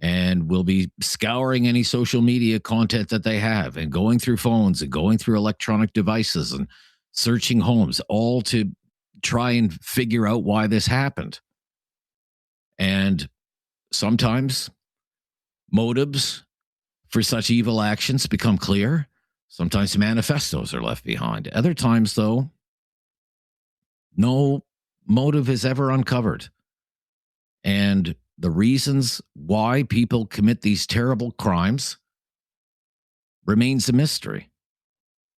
and will be scouring any social media content that they have and going through phones and going through electronic devices and searching homes, all to try and figure out why this happened. And sometimes motives for such evil actions become clear. Sometimes manifestos are left behind. Other times, though, no motive is ever uncovered. And the reasons why people commit these terrible crimes remains a mystery.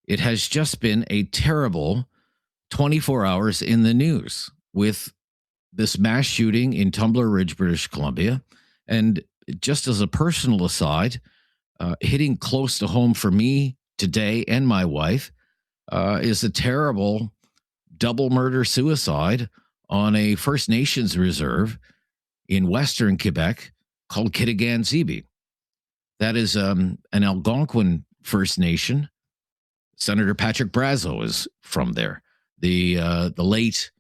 It has just been a terrible 24 hours in the news with this mass shooting in Tumble Ridge, British Columbia, And just as a personal aside, hitting close to home for me today and my wife is a terrible double murder suicide on a First Nations reserve in Western Quebec called Kitigan-Zibi. That is an Algonquin First Nation. Senator Patrick Brazeau is from there. The late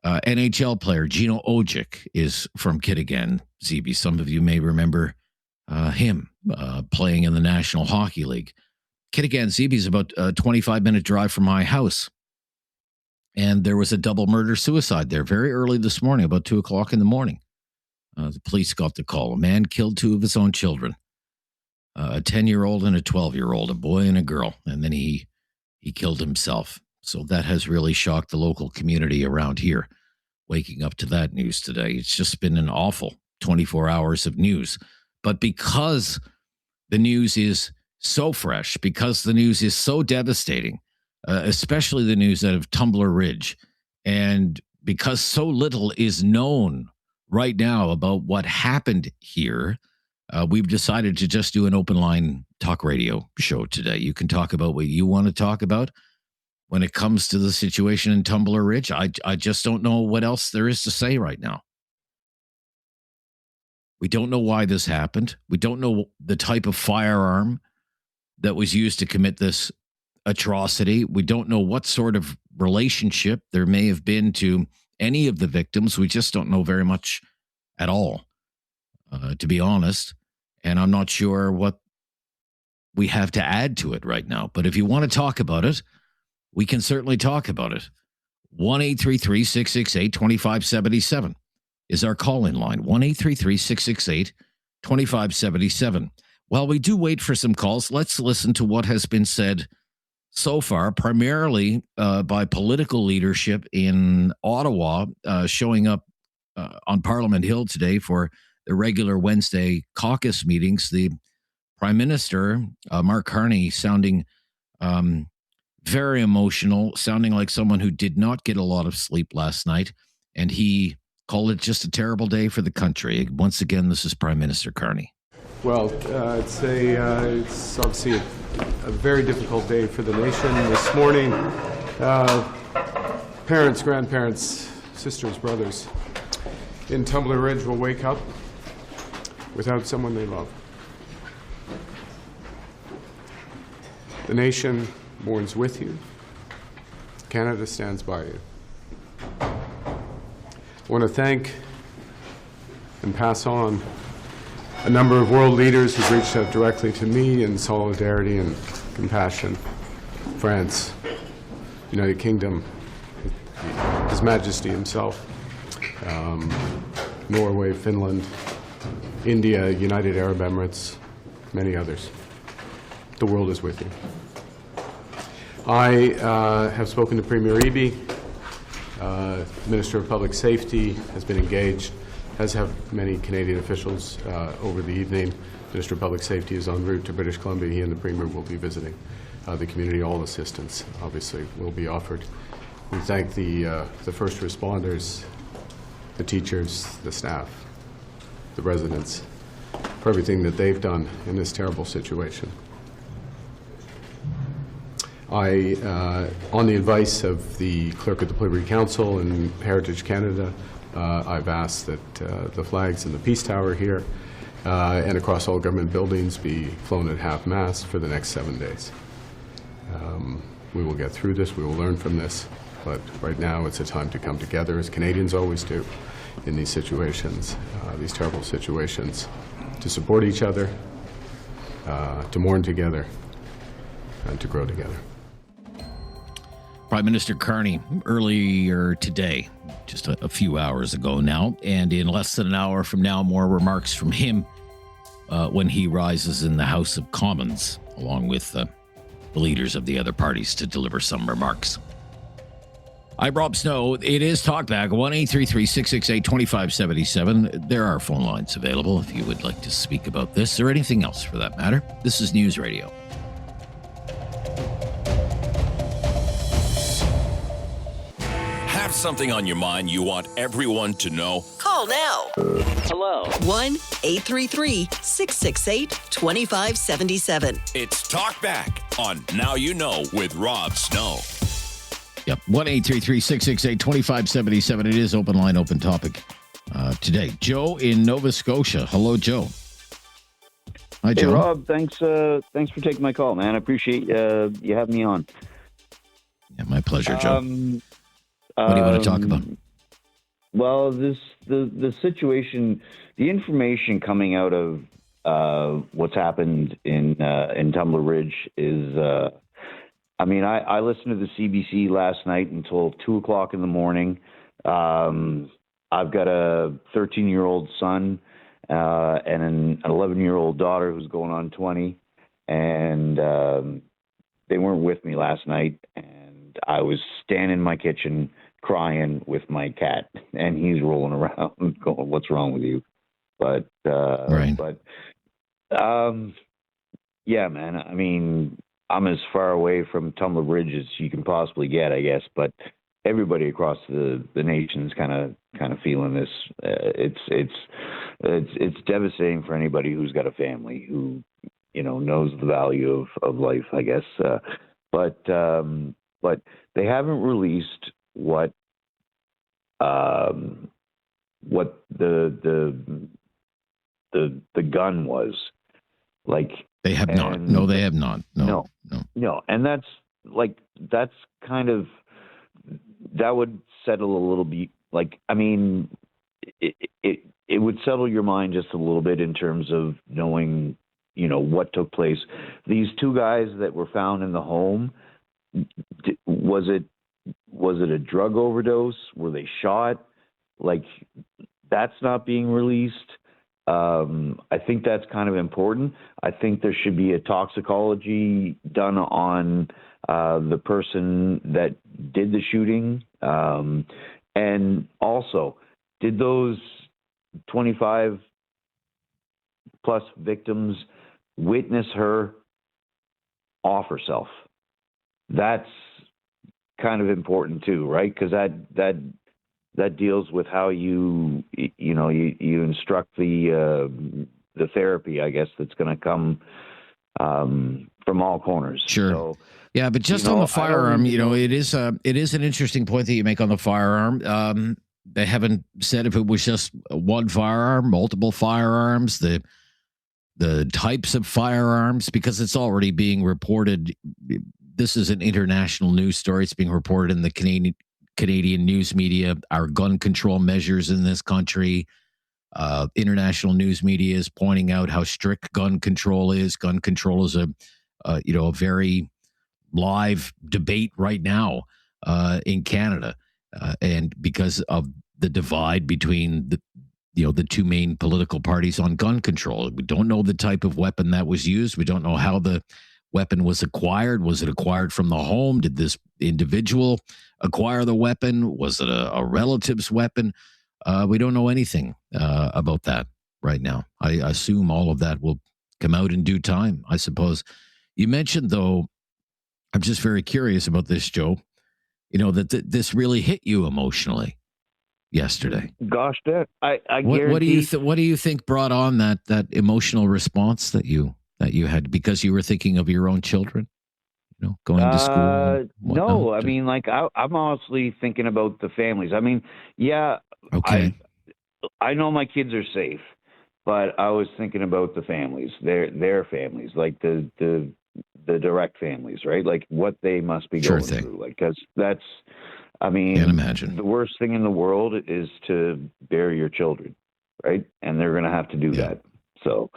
NHL player Gino Ojic is from Kitigan-Zibi. Some of you may remember him playing in the National Hockey League. Kitigan-Zibi is about a 25-minute drive from my house. And there was a double murder suicide there very early this morning, about 2 o'clock in the morning. The police got the call. A man killed 2 of his own children, a 10-year-old and a 12-year-old, a boy and a girl. And then he killed himself. So that has really shocked the local community around here, waking up to that news today. It's just been an awful 24 hours of news. But because the news is so fresh, because the news is so devastating, especially the news out of Tumble Ridge, and because so little is known right now about what happened here, we've decided to just do an open line talk radio show today. You can talk about what you want to talk about when it comes to the situation in Tumble Ridge. I just don't know what else there is to say right now. We don't know why this happened. We don't know the type of firearm that was used to commit this atrocity. We don't know what sort of relationship there may have been to any of the victims. We just don't know very much at all, to be honest. And I'm not sure what we have to add to it right now. But if you want to talk about it, we can certainly talk about it. 1-833-668-2577 is our call-in line. 1-833-668-2577. While we do wait for some calls, let's listen to what has been said so far, primarily by political leadership in Ottawa, showing up on Parliament Hill today for the regular Wednesday caucus meetings. The Prime Minister, Mark Carney, sounding very emotional, sounding like someone who did not get a lot of sleep last night, and he called it just a terrible day for the country. Once again, this is Prime Minister Carney. Well, it's obviously a very difficult day for the nation. This morning, parents, grandparents, sisters, brothers in Tumble Ridge will wake up without someone they love. The nation mourns with you. Canada stands by you. I want to thank and pass on a number of world leaders who've reached out directly to me in solidarity and compassion. France, United Kingdom, His Majesty himself, Norway, Finland, India, United Arab Emirates, many others. The world is with you. I have spoken to Premier Eby. Minister of Public Safety has been engaged, as have many Canadian officials over the evening. Minister of Public Safety is en route to British Columbia. He and the Premier will be visiting the community. All assistance, obviously, will be offered. We thank the first responders, the teachers, the staff, the residents, for everything that they've done in this terrible situation. On the advice of the Clerk of the Privy Council and Heritage Canada, I've asked that the flags in the Peace Tower here and across all government buildings be flown at half-mast for the next 7 days. We will get through this, we will learn from this, but right now it's a time to come together, as Canadians always do in these situations, these terrible situations, to support each other, to mourn together, and to grow together. Prime Minister Carney earlier today, just a few hours ago now, and in less than an hour from now, more remarks from him when he rises in the House of Commons, along with the leaders of the other parties to deliver some remarks. I'm Rob Snow. It is Talkback, 1-833-668-2577. There are phone lines available if you would like to speak about this or anything else for that matter. This is News Radio. Have something on your mind you want everyone to know? Call Call now. Hello. 1-833-668-2577. It's Talkback on Now You Know with Rob Snow. Yep, 1-833-668-2577. It is open line, open topic today. Joe in Nova Scotia. Hello, Joe. Hi, Joe. Hey, Rob. Thanks for taking my call, man. I appreciate you having me on. Yeah, my pleasure, Joe. What do you want to talk about? Well, the situation, the information coming out of what's happened in Tumble Ridge is. I listened to the CBC last night until 2:00 in the morning. I've got a 13-year-old son and an 11-year-old daughter who's going on 20, and they weren't with me last night. And I was standing in my kitchen crying with my cat, and he's rolling around going, "What's wrong with you?" But yeah, man. I mean, I'm as far away from Tumble Ridge as you can possibly get, I guess. But everybody across the nation is kind of feeling this. It's devastating for anybody who's got a family who knows the value of life, I guess. But they haven't released what the gun was like. They have not. No, they have not. No. And that's kind of, that would settle a little bit. Like, I mean, it would settle your mind just a little bit in terms of knowing, what took place. These two guys that were found in the home, was it a drug overdose? Were they shot? Like, that's not being released. I think that's kind of important. I think there should be a toxicology done on the person that did the shooting. And also, did those 25 plus victims witness her off herself? That's kind of important too, right? Because that deals with how you instruct the therapy, I guess, that's going to come from all corners. Sure. So, yeah, but just on the firearm, it is an interesting point that you make on the firearm. They haven't said if it was just one firearm, multiple firearms, the types of firearms, because it's already being reported. This is an international news story. It's being reported in the Canadian news media, our gun control measures in this country. International news media is pointing out how strict gun control is. Gun control is a very live debate right now in Canada, and because of the divide between the two main political parties on gun control. We don't know the type of weapon that was used. We don't know how the weapon was acquired. Was it acquired from the home? Did this individual acquire the weapon? Was it a relative's weapon? We don't know anything about that right now. I assume all of that will come out in due time, I suppose. You mentioned, though, I'm just very curious about this, Joe, that this really hit you emotionally yesterday. Gosh, Dad, I guarantee. What do you think brought on that emotional response that you had, because you were thinking of your own children, going to school? No, I mean, I'm honestly thinking about the families. I mean, yeah, okay. I know my kids are safe, but I was thinking about the families, their families, like the direct families, right? Like what they must be going through. Like, because that's, I mean, can't imagine. The worst thing in the world is to bury your children, right? And they're going to have to do that. So,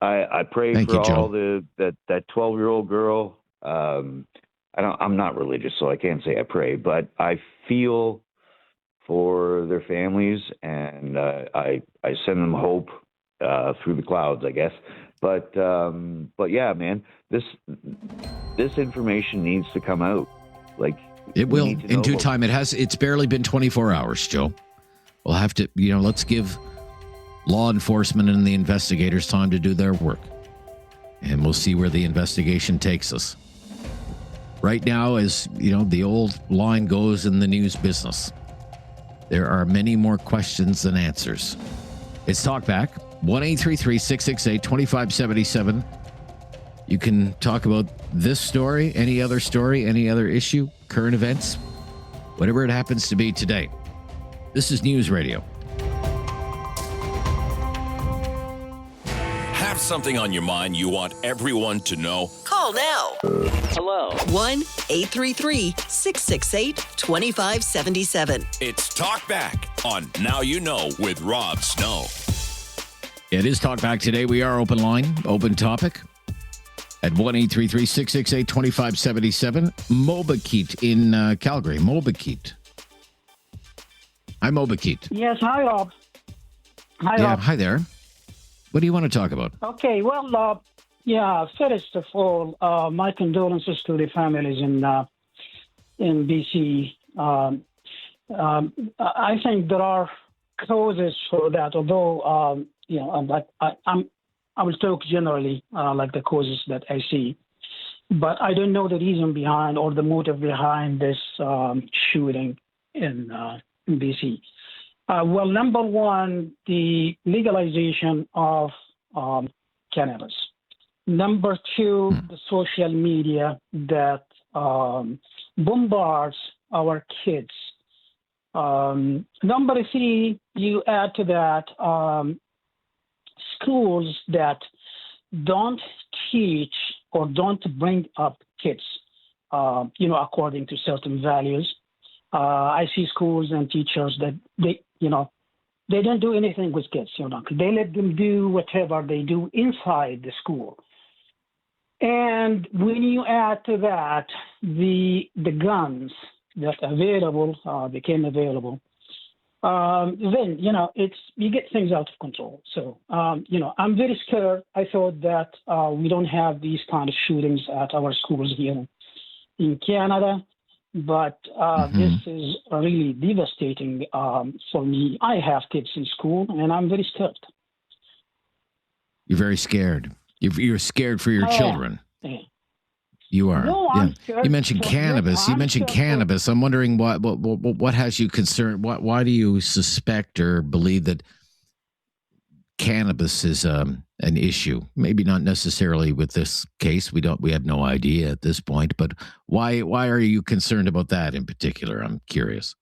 I pray for all that 12-year-old girl. I'm not religious, so I can't say I pray, but I feel for their families, and I send them hope through the clouds, I guess. But yeah, man, this information needs to come out. Like, it will in due time. It's barely been 24 hours, Joe. We'll have to, let's give law enforcement and the investigators time to do their work, and we'll see where the investigation takes us. Right now, as the old line goes in the news business, There are many more questions than answers. It's Talkback, 1-833-668-2577. You can talk about this story, any other issue, current events, whatever it happens to be today. This is News Radio. Have something on your mind you want everyone to know? Call now. Hello. 1-833-668-2577. It's Talkback on Now You Know with Rob Snow. It is Talkback today. We are open line, open topic at 1-833-668-2577. Mobakeet in Calgary. Mobakeet. Hi, Mobakeet. Yes, hi, Rob. Rob. Hi there. What do you want to talk about? Okay, well, first of all, my condolences to the families in BC. I think there are causes for that, although, I will talk generally, like the causes that I see. But I don't know the reason behind or the motive behind this shooting in BC. Well, number one, the legalization of cannabis. Number two, the social media that bombards our kids. Number three, you add to that schools that don't teach or don't bring up kids, according to certain values. I see schools and teachers that they don't do anything with kids. They let them do whatever they do inside the school. And when you add to that the guns that became available, then you get things out of control. So I'm very scared. I thought that we don't have these kind of shootings at our schools here in Canada. But this is really devastating for me. I have kids in school, and I'm very scared. You're very scared. You're scared for your children. Yeah. You are. No, I'm scared. You mentioned cannabis. Cannabis. I'm wondering what has you concerned? Why do you suspect or believe that cannabis is an issue? Maybe not necessarily with this case. We have no idea at this point. But why are you concerned about that in particular? I'm curious.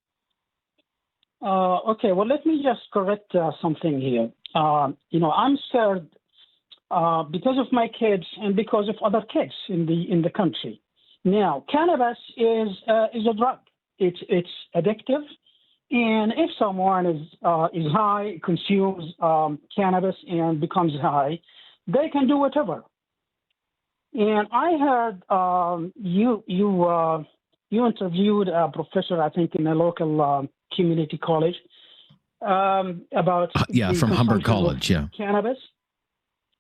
Okay. Well, let me just correct something here. I'm scared because of my kids and because of other kids in the country. Now, cannabis is a drug. It's addictive. And if someone is high, consumes cannabis and becomes high, they can do whatever. And I heard you interviewed a professor, I think, in a local community college about from Humber College, cannabis.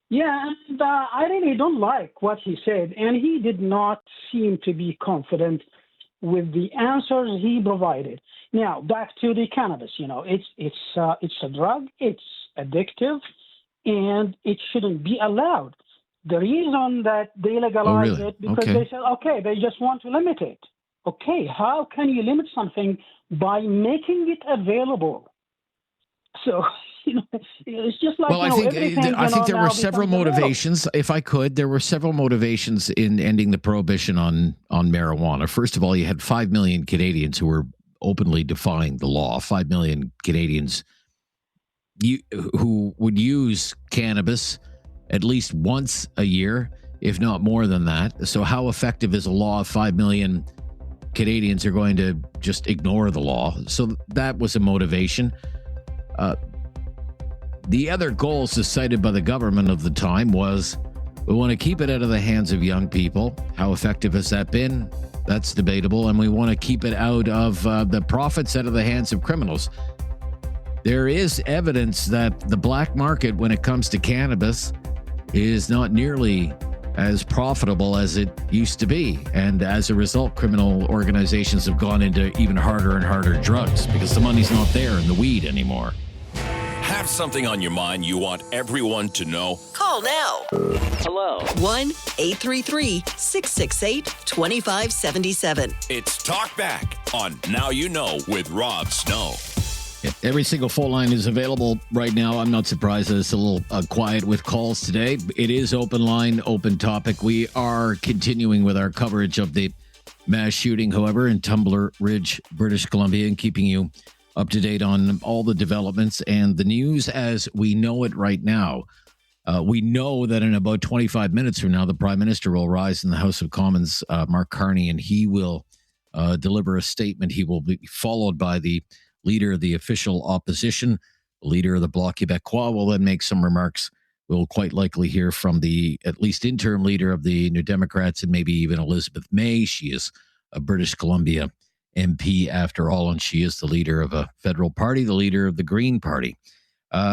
Yeah, and I really don't like what he said, and he did not seem to be confident with the answers he provided. Now, back to the cannabis. It's a drug. It's addictive, and it shouldn't be allowed. The reason that they legalize it because they said, they just want to limit it. Okay, how can you limit something by making it available? So it's just like I think there were several motivations. If I could, there were several motivations in ending the prohibition on marijuana. First of all, you had 5 million Canadians who were openly defying the law. 5 million Canadians who would use cannabis at least once a year, if not more than that. So how effective is a law if 5 million Canadians are going to just ignore the law? So that was a motivation. The other goals cited by the government of the time was we want to keep it out of the hands of young people. How effective has that been? That's debatable. And we want to keep it out of the profits out of the hands of criminals. There is evidence that the black market, when it comes to cannabis, is not nearly as profitable as it used to be. And as a result, criminal organizations have gone into even harder and harder drugs because the money's not there in the weed anymore. Have something on your mind you want everyone to know? Call now. Hello. 1-833-668-2577. It's Talkback on Now You Know with Rob Snow. Every single phone line is available right now. I'm not surprised that it's a little quiet with calls today. It is open line, open topic. We are continuing with our coverage of the mass shooting, however, in Tumble Ridge, British Columbia, and keeping you up to date on all the developments and the news as we know it right now. We know that in about 25 minutes from now, the Prime Minister will rise in the House of Commons, Mark Carney, and he will deliver a statement. He will be followed by the leader of the official opposition, leader of the Bloc Québécois, will then make some remarks. We'll quite likely hear from the at least interim leader of the New Democrats and maybe even Elizabeth May. She is a British Columbia MP after all, and she is the leader of a federal party, the leader of the Green Party.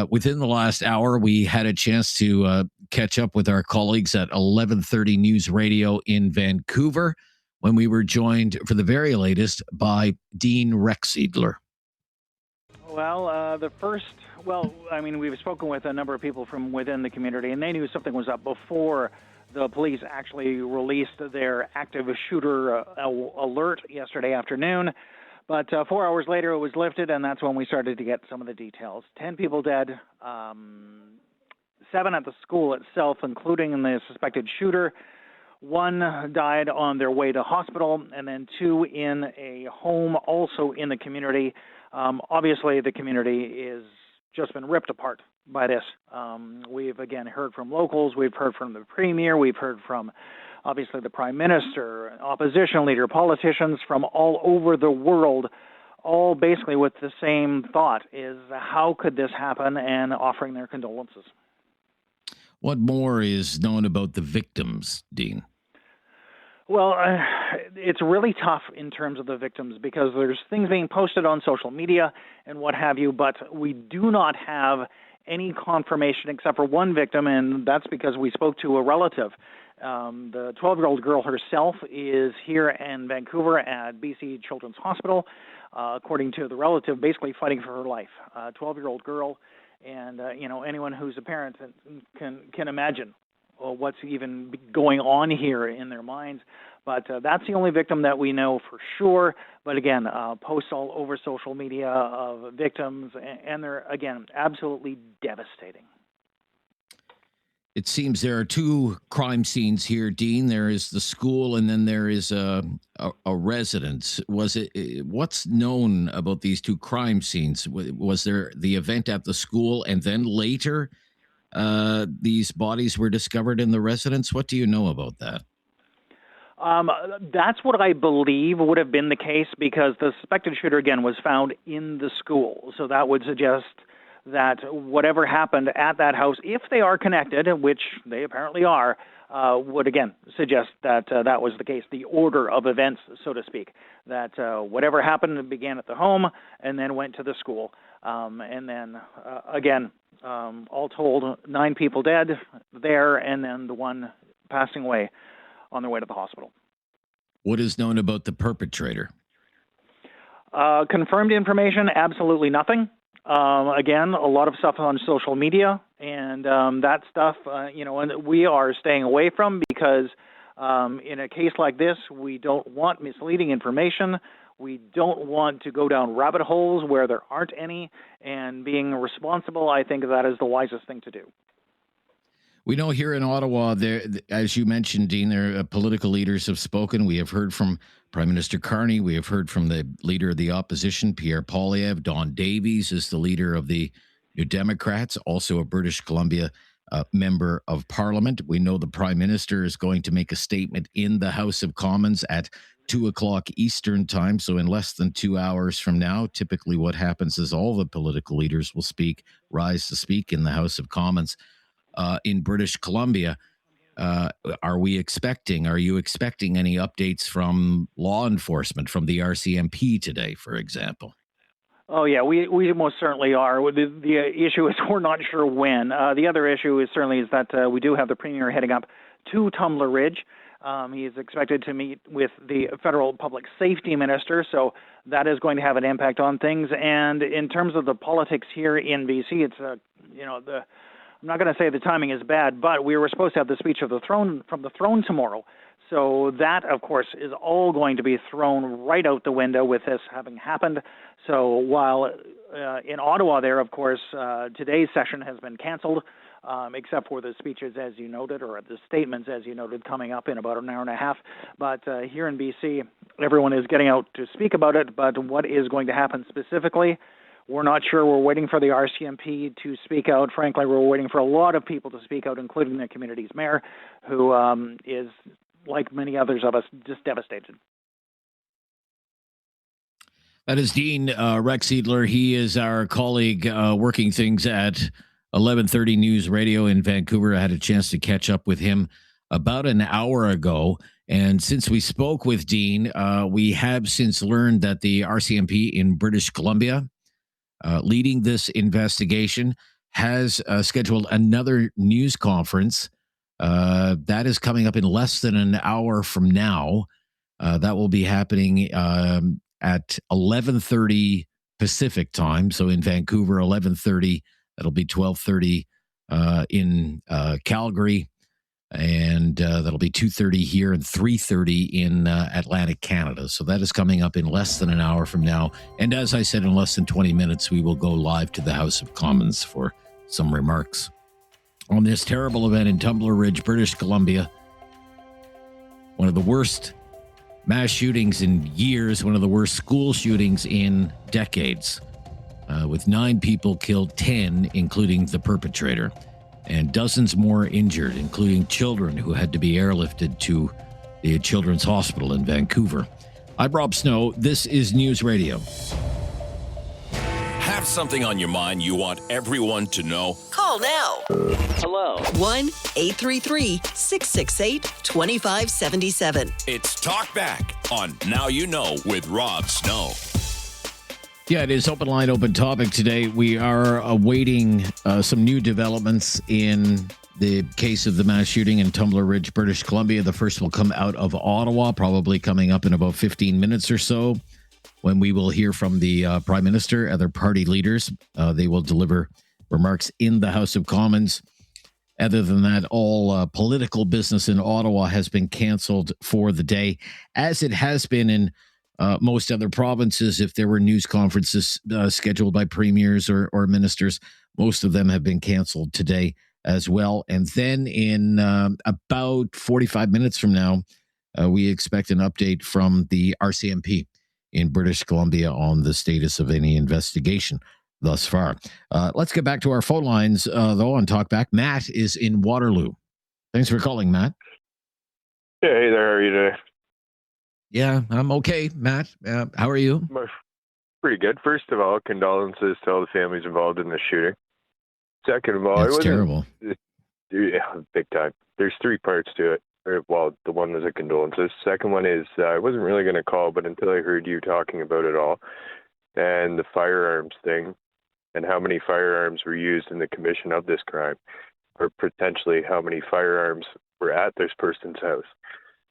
Within the last hour, we had a chance to catch up with our colleagues at 1130 News Radio in Vancouver when we were joined for the very latest by Dean Recksiedler. Well, we've spoken with a number of people from within the community, and they knew something was up before the police actually released their active shooter alert yesterday afternoon. But 4 hours later, it was lifted, and that's when we started to get some of the details. 10 people dead, 7 at the school itself, including the suspected shooter. 1 died on their way to hospital, and then 2 in a home also in the community. Obviously, the community is just been ripped apart by this. We've, again, heard from locals. We've heard from the Premier. We've heard from, obviously, the Prime Minister, opposition leader, politicians from all over the world, all basically with the same thought, is how could this happen, and offering their condolences. What more is known about the victims, Dean? Well, it's really tough in terms of the victims because there's things being posted on social media and what have you, but we do not have any confirmation except for one victim, and that's because we spoke to a relative. The 12-year-old girl herself is here in Vancouver at BC Children's Hospital, according to the relative, basically fighting for her life. 12-year-old girl, and anyone who's a parent can imagine what's even going on here in their minds. But that's the only victim that we know for sure. But again, posts all over social media of victims, and they're, again, absolutely devastating. It seems there are 2 crime scenes here, Dean. There is the school, and then there is a residence. What's known about these 2 crime scenes? Was there the event at the school, and then later these bodies were discovered in the residence? What do you know about that? That's what I believe would have been the case because the suspected shooter, again, was found in the school. So that would suggest that whatever happened at that house, if they are connected, which they apparently are, would again suggest that that was the case, the order of events, so to speak, that whatever happened began at the home and then went to the school. And then, again, all told, 9 people dead there, and then the 1 passing away on their way to the hospital. What is known about the perpetrator? Confirmed information, absolutely nothing. Again, a lot of stuff on social media, and that stuff, and we are staying away from because in a case like this, we don't want misleading information. We don't want to go down rabbit holes where there aren't any, and being responsible, I think that is the wisest thing to do. We know here in Ottawa, there, as you mentioned, Dean, there political leaders have spoken. We have heard from Prime Minister Carney. We have heard from the leader of the opposition, Pierre Poilievre. Don Davies is the leader of the New Democrats, also a British Columbia member of Parliament. We know the Prime Minister is going to make a statement in the House of Commons at 2:00 Eastern time, so in less than 2 hours from now. Typically what happens is all the political leaders will rise to speak in the House of Commons. In British Columbia, are you expecting any updates from law enforcement, from the RCMP today, for example? Oh, yeah, we most certainly are. The issue is we're not sure when. The other issue is that we do have the Premier heading up to Tumble Ridge. He is expected to meet with the federal public safety minister, so that is going to have an impact on things. And in terms of the politics here in BC, it's I'm not going to say the timing is bad, but we were supposed to have the speech of the throne from the throne tomorrow. So that, of course, is all going to be thrown right out the window with this having happened. So while in Ottawa there, of course, today's session has been canceled, except for the speeches, as you noted, or the statements, as you noted, coming up in about an hour and a half. But here in BC, everyone is getting out to speak about it. But what is going to happen specifically, we're not sure. We're waiting for the RCMP to speak out. Frankly, we're waiting for a lot of people to speak out, including the community's mayor, who is, like many others of us, just devastated. That is Dean Recksiedler. He is our colleague working things at 1130 News Radio in Vancouver. I had a chance to catch up with him about an hour ago. And since we spoke with Dean, we have since learned that the RCMP in British Columbia, leading this investigation, has scheduled another news conference. That is coming up in less than an hour from now. That will be happening at 11:30 Pacific time. So in Vancouver, 11:30. That'll be 12:30 in Calgary, and that'll be 2:30 here and 3:30 in Atlantic Canada. So that is coming up in less than an hour from now. And as I said, in less than 20 minutes, we will go live to the House of Commons for some remarks on this terrible event in Tumble Ridge, British Columbia. One of the worst mass shootings in years, one of the worst school shootings in decades, with 9 people killed, 10, including the perpetrator, and dozens more injured, including children who had to be airlifted to the Children's Hospital in Vancouver. I'm Rob Snow. This is News Radio. Have something on your mind you want everyone to know? Call now. Hello. 1-833-668-2577. It's Talkback on Now You Know with Rob Snow. Yeah, it is Open Line, Open Topic today. We are awaiting some new developments in the case of the mass shooting in Tumble Ridge, British Columbia. The first will come out of Ottawa, probably coming up in about 15 minutes or so, when we will hear from the Prime Minister, other party leaders. They will deliver remarks in the House of Commons. Other than that, all political business in Ottawa has been canceled for the day, as it has been in most other provinces. If there were news conferences scheduled by premiers or ministers, most of them have been canceled today as well. And then in about 45 minutes from now, we expect an update from the RCMP in British Columbia on the status of any investigation thus far. Let's get back to our phone lines, though, on Talkback. Matt is in Waterloo. Thanks for calling, Matt. Yeah, hey there. How are you today? Yeah, I'm okay, Matt. How are you? Pretty good. First of all, condolences to all the families involved in the shooting. Second of all, That's terrible. Yeah, big time. There's 3 parts to it. Well, the one was a condolences. Second one is I wasn't really going to call, but until I heard you talking about it all and the firearms thing and how many firearms were used in the commission of this crime, or potentially how many firearms were at this person's house.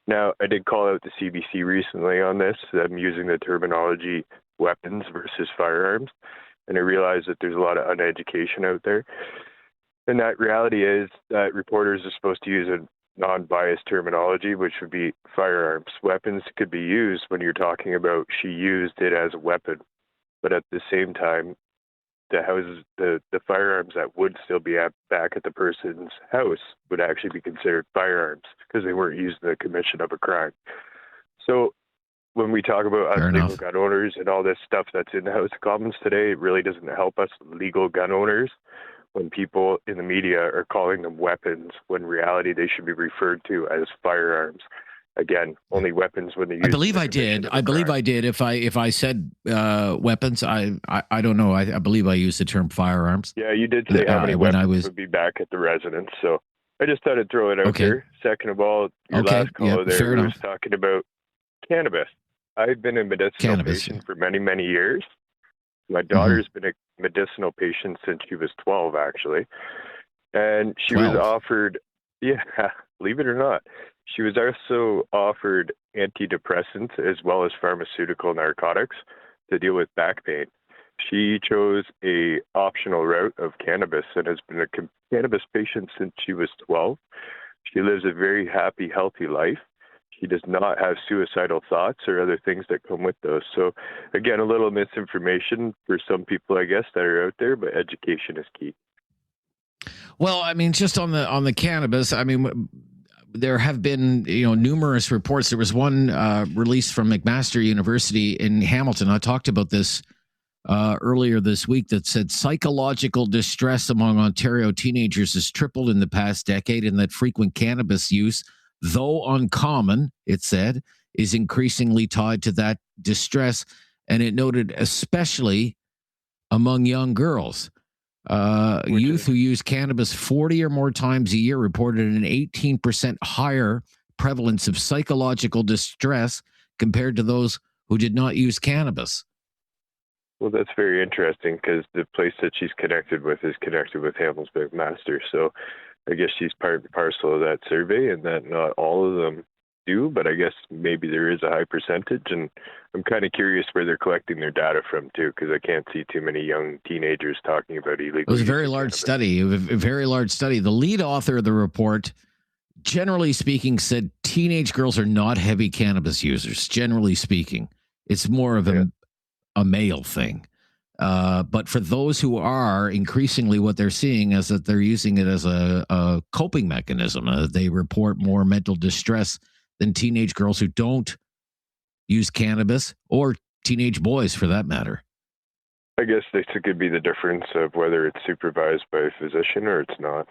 Now, I did call out the CBC recently on this. I'm using the terminology weapons versus firearms, and I realize that there's a lot of uneducation out there. And that reality is that reporters are supposed to use a non-biased terminology, which would be firearms. Weapons could be used when you're talking about she used it as a weapon, but at the same time, the firearms that would still be back at the person's house would actually be considered firearms because they weren't used in the commission of a crime. So when we talk about us legal gun owners and all this stuff that's in the House of Commons today, it really doesn't help us legal gun owners when people in the media are calling them weapons, when in reality they should be referred to as firearms. Again, only weapons when they use. I believe I did. If I said weapons, I don't know. I believe I used the term firearms. Yeah, you did say how many weapons would be back at the residence. So I just thought I'd throw it out there. Second of all, your last caller there was talking about cannabis. I've been a medicinal patient for many, many years. My daughter's been a medicinal patient since she was 12, actually. And she was offered, believe it or not, she was also offered antidepressants as well as pharmaceutical narcotics to deal with back pain. She chose a optional route of cannabis and has been a cannabis patient since she was 12. She lives a very happy, healthy life. he does not have suicidal thoughts or other things that come with those. So again, a little misinformation for some people, I guess, that are out there, but education is key. Well, I mean, just on the cannabis, I mean, there have been, numerous reports. There was one released from McMaster University in Hamilton. I talked about this earlier this week that said psychological distress among Ontario teenagers has tripled in the past decade, and that frequent cannabis use, though uncommon, it said, is increasingly tied to that distress. And it noted especially among young girls. Youth who use cannabis 40 or more times a year reported an 18% higher prevalence of psychological distress compared to those who did not use cannabis. Well, that's very interesting because the place that she's connected with is connected with Hamilton McMaster. So I guess she's part and parcel of that survey, and that not all of them do, but I guess maybe there is a high percentage. And I'm kind of curious where they're collecting their data from too, because I can't see too many young teenagers talking about illegal. It was a very large study. The lead author of the report, generally speaking, said teenage girls are not heavy cannabis users. Generally speaking, it's more of a male thing. But for those who are, increasingly what they're seeing is that they're using it as a coping mechanism. They report more mental distress than teenage girls who don't use cannabis, or teenage boys for that matter. I guess this could be the difference of whether it's supervised by a physician or it's not.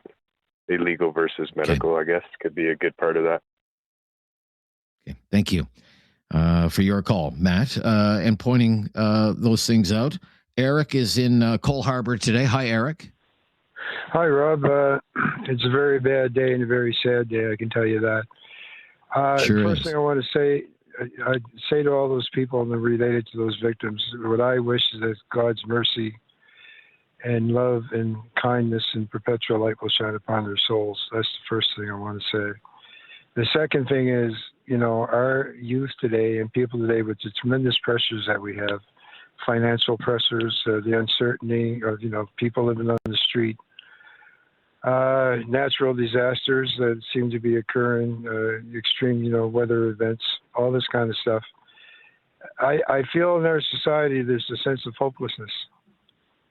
Illegal versus medical, I guess, could be a good part of that. Okay. Thank you for your call, Matt, and pointing those things out. Eric is in Cole Harbour today. Hi, Eric. Hi, Rob. It's a very bad day and a very sad day, I can tell you that. First thing I want to say, I'd say to all those people and related to those victims, what I wish is that God's mercy and love and kindness and perpetual light will shine upon their souls. That's the first thing I want to say. The second thing is, our youth today and people today, with the tremendous pressures that we have, financial pressures, the uncertainty of, people living on the street, natural disasters that seem to be occurring, extreme, weather events, all this kind of stuff. I feel in our society there's a sense of hopelessness.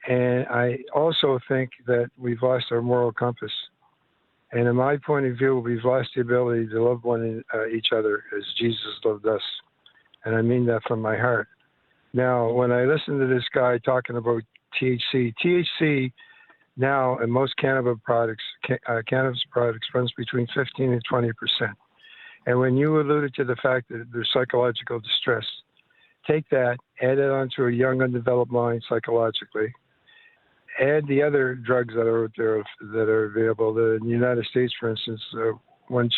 And I also think that we've lost our moral compass. And in my point of view, we've lost the ability to love each other as Jesus loved us. And I mean that from my heart. Now, when I listen to this guy talking about THC now in most cannabis products runs between 15 and 20%. And when you alluded to the fact that there's psychological distress, take that, add it onto a young, undeveloped mind psychologically, add the other drugs that are out there that are available. In the United States, for instance, one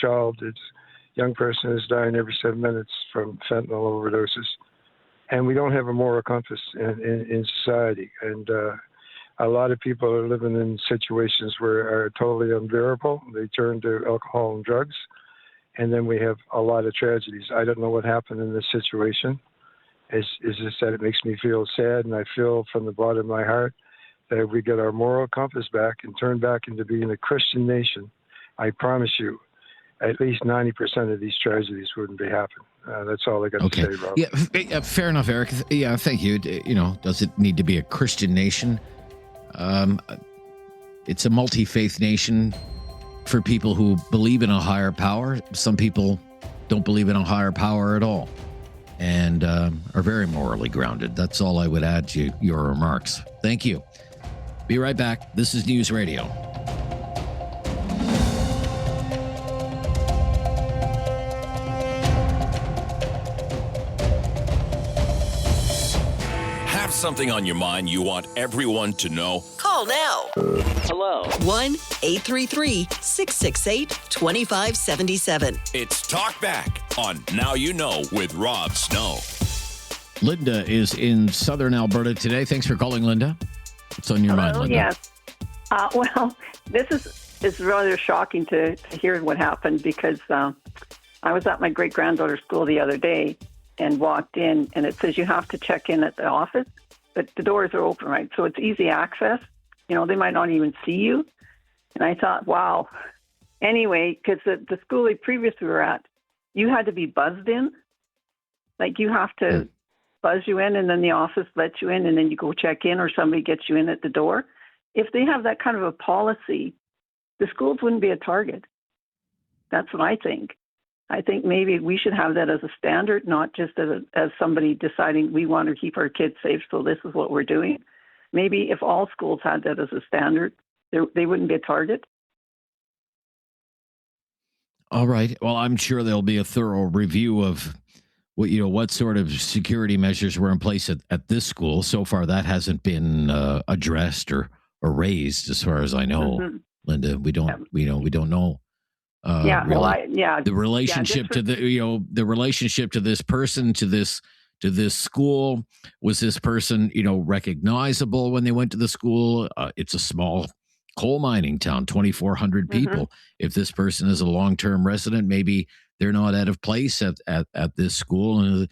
young person is dying every 7 minutes from fentanyl overdoses. And we don't have a moral compass in society. And a lot of people are living in situations where are totally unbearable. They turn to alcohol and drugs. And then we have a lot of tragedies. I don't know what happened in this situation. It's just that it makes me feel sad. And I feel from the bottom of my heart that if we get our moral compass back and turn back into being a Christian nation, I promise you, at least 90% of these tragedies wouldn't be happening. That's all I got to say, Rob. Yeah, fair enough, Eric. Yeah, thank you. Does it need to be a Christian nation? It's a multi-faith nation for people who believe in a higher power. Some people don't believe in a higher power at all and are very morally grounded. That's all I would add to your remarks. Thank you. Be right back. This is News Radio. Have something on your mind you want everyone to know? Call now. Hello. 1-833-668-2577. It's Talkback on Now You Know with Rob Snow. Linda is in southern Alberta today. Thanks for calling, Linda. What's on your mind, Linda? Yes. Well, this is rather shocking to hear what happened because I was at my great-granddaughter's school the other day and walked in, and it says you have to check in at the office, but the doors are open, right? So it's easy access. They might not even see you. And I thought, wow. Anyway, because the school they previously were at, you had to be buzzed in. Like you have to buzz you in, and then the office lets you in, and then you go check in, or somebody gets you in at the door. If they have that kind of a policy, the schools wouldn't be a target. That's what I think. I think maybe we should have that as a standard, not just as somebody deciding we want to keep our kids safe, so this is what we're doing. Maybe if all schools had that as a standard, they wouldn't be a target. All right. Well, I'm sure there'll be a thorough review of what sort of security measures were in place at this school. So far, that hasn't been addressed or raised, as far as I know. Linda, we don't know. Really. The relationship to the relationship to this person, to this school. Was this person recognizable when they went to the school? It's a small coal mining town, 2,400 people. If this person is a long-term resident, maybe they're not out of place at this school, and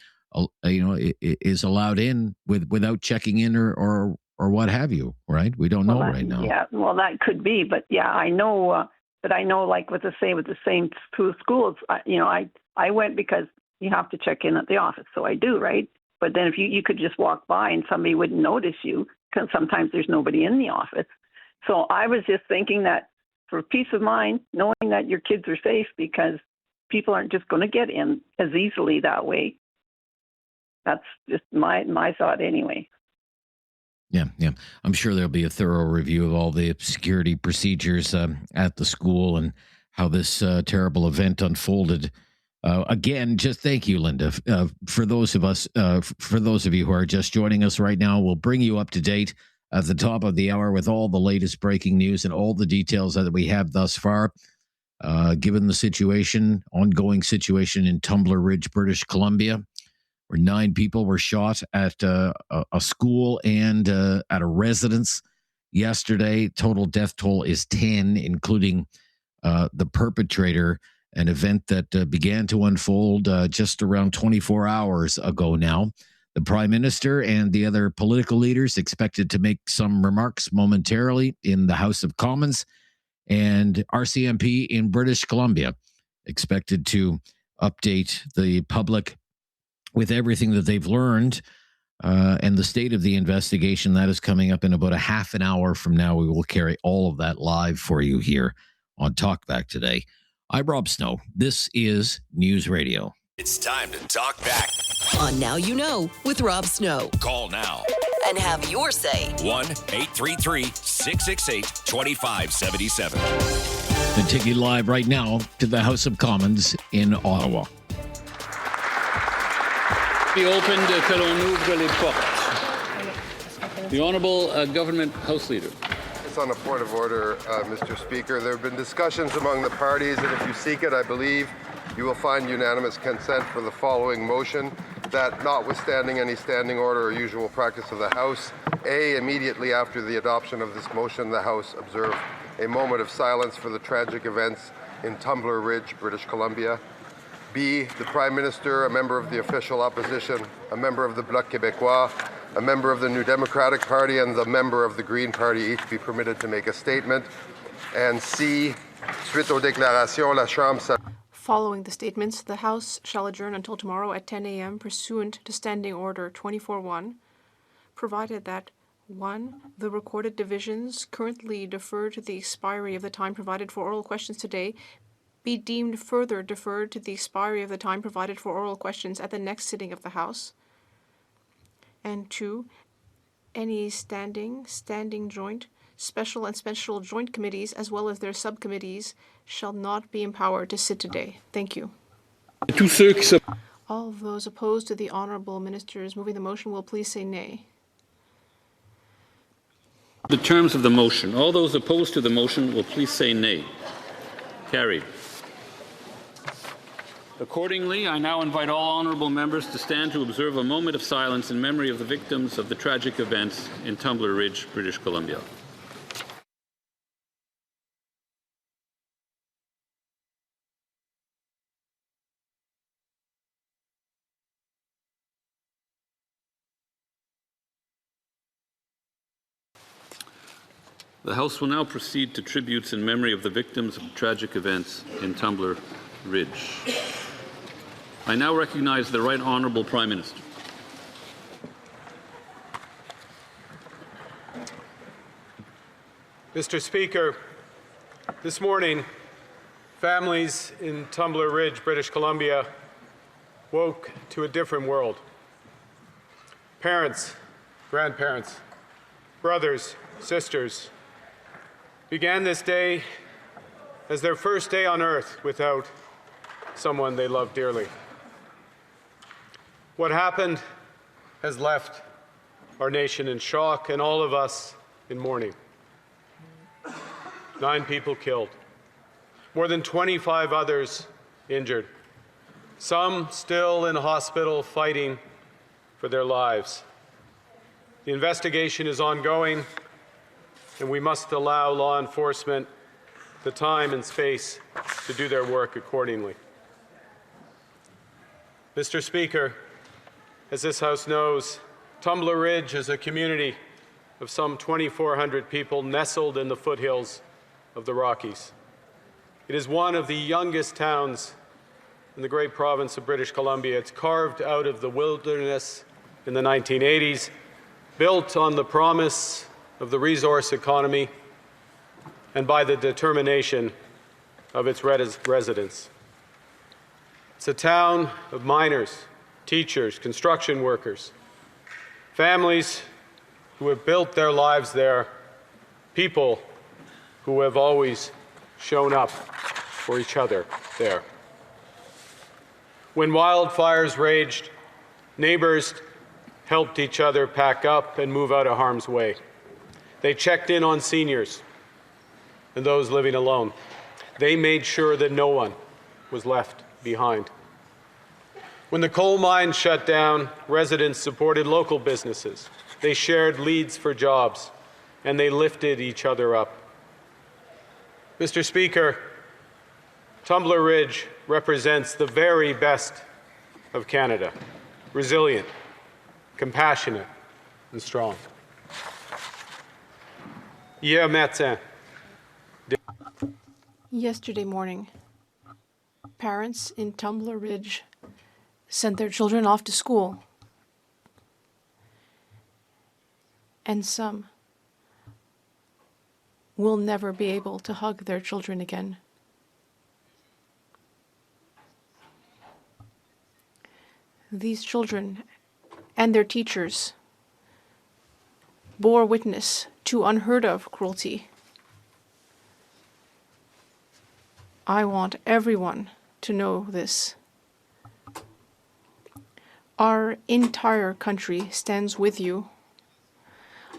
is allowed in without checking in or what have you. Right? We don't know right now. Yeah, well, that could be, but yeah, I know. But I know, like with the same two schools, I went because you have to check in at the office, so I do, right? But then if you could just walk by and somebody wouldn't notice you, because sometimes there's nobody in the office. So I was just thinking that for peace of mind, knowing that your kids are safe, because people aren't just going to get in as easily that way. That's just my thought anyway. Yeah. I'm sure there'll be a thorough review of all the security procedures at the school and how this terrible event unfolded. Again, just thank you, Linda. For those of you who are just joining us right now, we'll bring you up to date at the top of the hour with all the latest breaking news and all the details that we have thus far. Given the ongoing situation in Tumble Ridge, British Columbia, where 9 people were shot at a school and at a residence yesterday. Total death toll is 10, including the perpetrator, an event that began to unfold just around 24 hours ago now. The Prime Minister and the other political leaders expected to make some remarks momentarily in the House of Commons, and RCMP in British Columbia expected to update the public with everything that they've learned and the state of the investigation. That is coming up in about a half an hour from now. We will carry all of that live for you here on Talkback today. I'm Rob Snow. This is News Radio. It's time to talk back. On Now You Know with Rob Snow. Call now. And have your say. 1-833-668-2577. And take you live right now to the House of Commons in Ottawa. Be opened que l'on ouvre les portes. The Honourable Government House Leader. It's on a point of order, Mr. Speaker. There have been discussions among the parties, and if you seek it, I believe you will find unanimous consent for the following motion, that notwithstanding any standing order or usual practice of the House, A, immediately after the adoption of this motion, the House observe a moment of silence for the tragic events in Tumble Ridge, British Columbia. B, the Prime Minister, a member of the official opposition, a member of the Bloc Québécois, a member of the New Democratic Party, and the member of the Green Party each be permitted to make a statement. And C, suite aux déclarations, la Chambre... Following the statements, the House shall adjourn until tomorrow at 10 a.m. pursuant to Standing Order 24-1, provided that 1. The recorded divisions currently deferred to the expiry of the time provided for oral questions today be deemed further deferred to the expiry of the time provided for oral questions at the next sitting of the House. And 2. Any standing joint, special and special joint committees, as well as their subcommittees, shall not be empowered to sit today. Thank you. All those opposed to the Honourable Ministers moving the motion will please say nay. The terms of the motion. All those opposed to the motion will please say nay. Carried. Accordingly, I now invite all honourable members to stand to observe a moment of silence in memory of the victims of the tragic events in Tumble Ridge, British Columbia. The House will now proceed to tributes in memory of the victims of tragic events in Tumble Ridge. I now recognize the Right Honourable Prime Minister. Mr. Speaker, this morning, families in Tumble Ridge, British Columbia, woke to a different world. Parents, grandparents, brothers, sisters began this day as their first day on earth without someone they loved dearly. What happened has left our nation in shock and all of us in mourning. 9 people killed, more than 25 others injured, some still in hospital fighting for their lives. The investigation is ongoing, and we must allow law enforcement the time and space to do their work accordingly. Mr. Speaker, as this House knows, Tumble Ridge is a community of some 2,400 people nestled in the foothills of the Rockies. It is one of the youngest towns in the great province of British Columbia. It's carved out of the wilderness in the 1980s, built on the promise of the resource economy and by the determination of its residents. It's a town of miners, teachers, construction workers, families who have built their lives there, people who have always shown up for each other there. When wildfires raged, neighbors helped each other pack up and move out of harm's way. They checked in on seniors and those living alone. They made sure that no one was left behind. When the coal mine shut down, residents supported local businesses. They shared leads for jobs, and they lifted each other up. Mr. Speaker, Tumble Ridge represents the very best of Canada, resilient, compassionate, and strong. Hier matin, Yesterday morning, parents in Tumble Ridge sent their children off to school. And some will never be able to hug their children again. These children and their teachers bore witness to unheard of cruelty. I want everyone to know this. Our entire country stands with you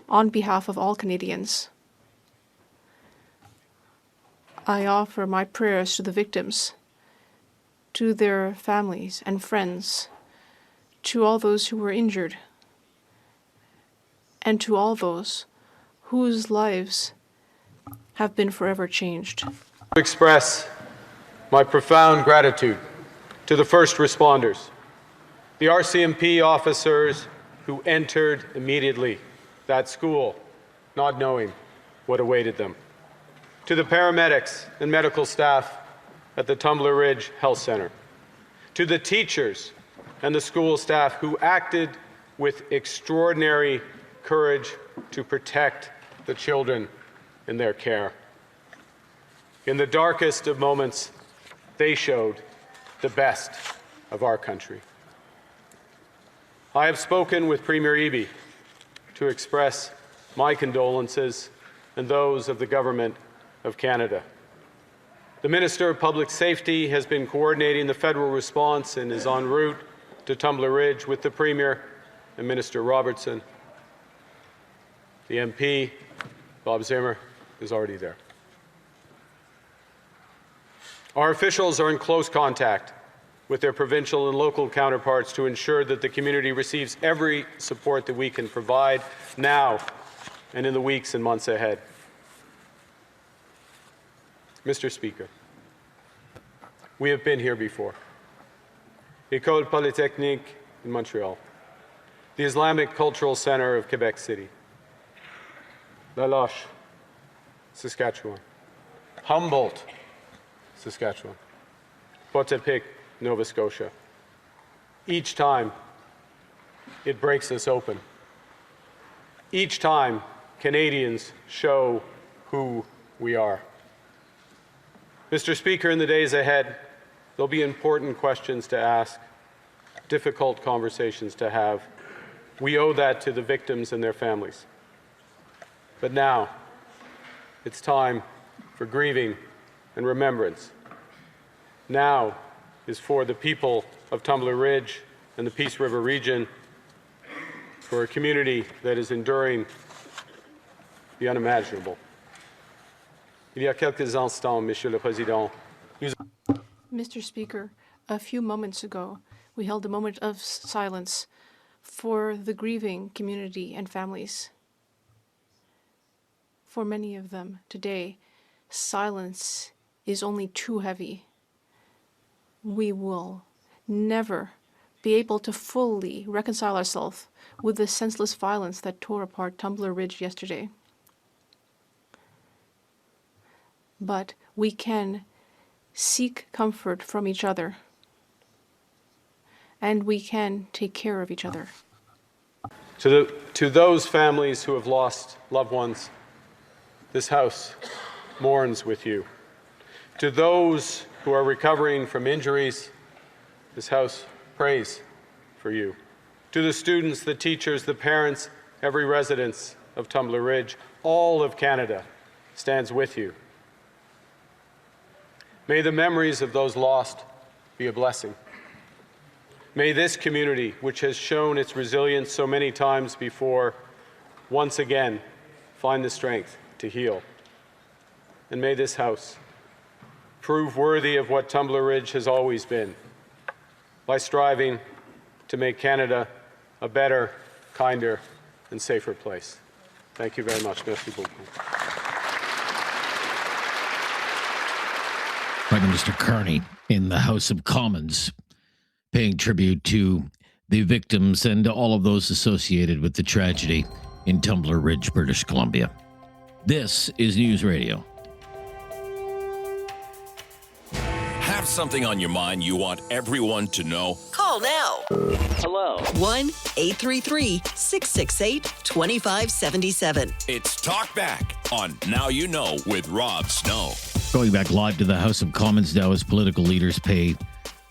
on behalf of all Canadians. I offer my prayers to the victims, to their families and friends, to all those who were injured, and to all those whose lives have been forever changed. I express my profound gratitude to the first responders, the RCMP officers who entered immediately that school, not knowing what awaited them, to the paramedics and medical staff at the Tumble Ridge Health Centre, to the teachers and the school staff who acted with extraordinary courage to protect the children in their care. In the darkest of moments, they showed the best of our country. I have spoken with Premier Eby to express my condolences and those of the Government of Canada. The Minister of Public Safety has been coordinating the federal response and is en route to Tumble Ridge with the Premier and Minister Robertson. The MP, Bob Zimmer, is already there. Our officials are in close contact with their provincial and local counterparts to ensure that the community receives every support that we can provide now and in the weeks and months ahead. Mr. Speaker, we have been here before. École Polytechnique in Montreal, the Islamic Cultural Centre of Quebec City, La Loche, Saskatchewan, Humboldt, Saskatchewan, Potepic, Nova Scotia, Each time, it breaks us open. Each time, Canadians show who we are. Mr. Speaker, in the days ahead, there'll be important questions to ask, difficult conversations to have. We owe that to the victims and their families. But now, it's time for grieving and remembrance. Now is for the people of Tumble Ridge and the Peace River region, for a community that is enduring the unimaginable. Il y a quelques instants, Monsieur le Président, Mr. Speaker, a few moments ago, we held a moment of silence for the grieving community and families. For many of them today, silence is only too heavy. We will never be able to fully reconcile ourselves with the senseless violence that tore apart Tumble Ridge yesterday. But we can seek comfort from each other, and we can take care of each other. To those families who have lost loved ones, this House mourns with you. To those who are recovering from injuries, this House prays for you. To the students, the teachers, the parents, every resident of Tumble Ridge, all of Canada stands with you. May the memories of those lost be a blessing. May this community, which has shown its resilience so many times before, once again find the strength to heal. And may this House prove worthy of what Tumble Ridge has always been, by striving to make Canada a better, kinder, and safer place. Thank you very much. Merci beaucoup. Prime Minister Carney in the House of Commons paying tribute to the victims and all of those associated with the tragedy in Tumble Ridge, British Columbia. This is News Radio. Have something on your mind you want everyone to know? Call now. Hello. 1-833-668-2577. It's Talkback on Now You Know with Rob Snow. Going back live to the House of Commons now as political leaders pay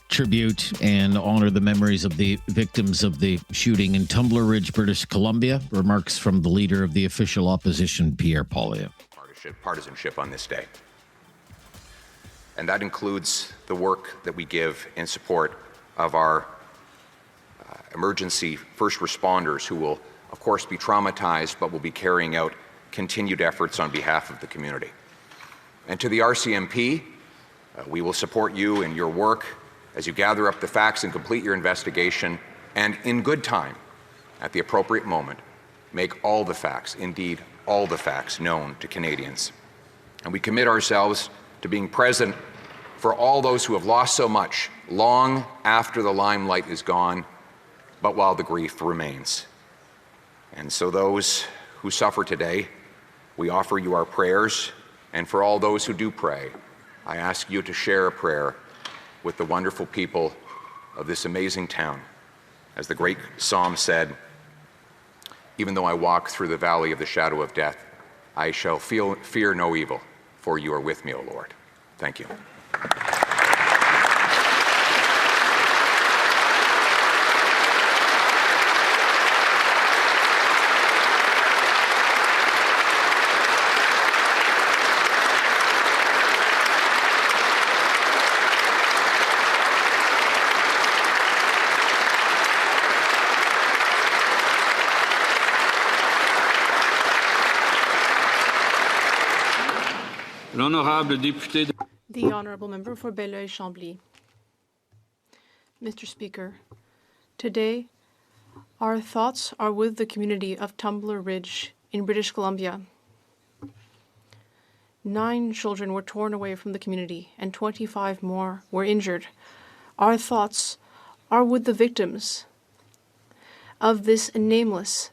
tribute and honor the memories of the victims of the shooting in Tumble Ridge, British Columbia. Remarks from the leader of the official opposition, Pierre Poilievre. Partisanship on this day. And that includes the work that we give in support of our emergency first responders who will, of course, be traumatized, but will be carrying out continued efforts on behalf of the community. And to the RCMP, we will support you in your work as you gather up the facts and complete your investigation, and in good time, at the appropriate moment, make all the facts, indeed all the facts, known to Canadians. And we commit ourselves to being present for all those who have lost so much, long after the limelight is gone, but while the grief remains. And so those who suffer today, we offer you our prayers, and for all those who do pray, I ask you to share a prayer with the wonderful people of this amazing town. As the great psalm said, even though I walk through the valley of the shadow of death, I shall fear no evil, for you are with me, O Lord. Thank you. The Honourable Member for Belleuil-Chambly. Mr. Speaker, today our thoughts are with the community of Tumble Ridge in British Columbia. 9 children were torn away from the community and 25 more were injured. Our thoughts are with the victims of this nameless,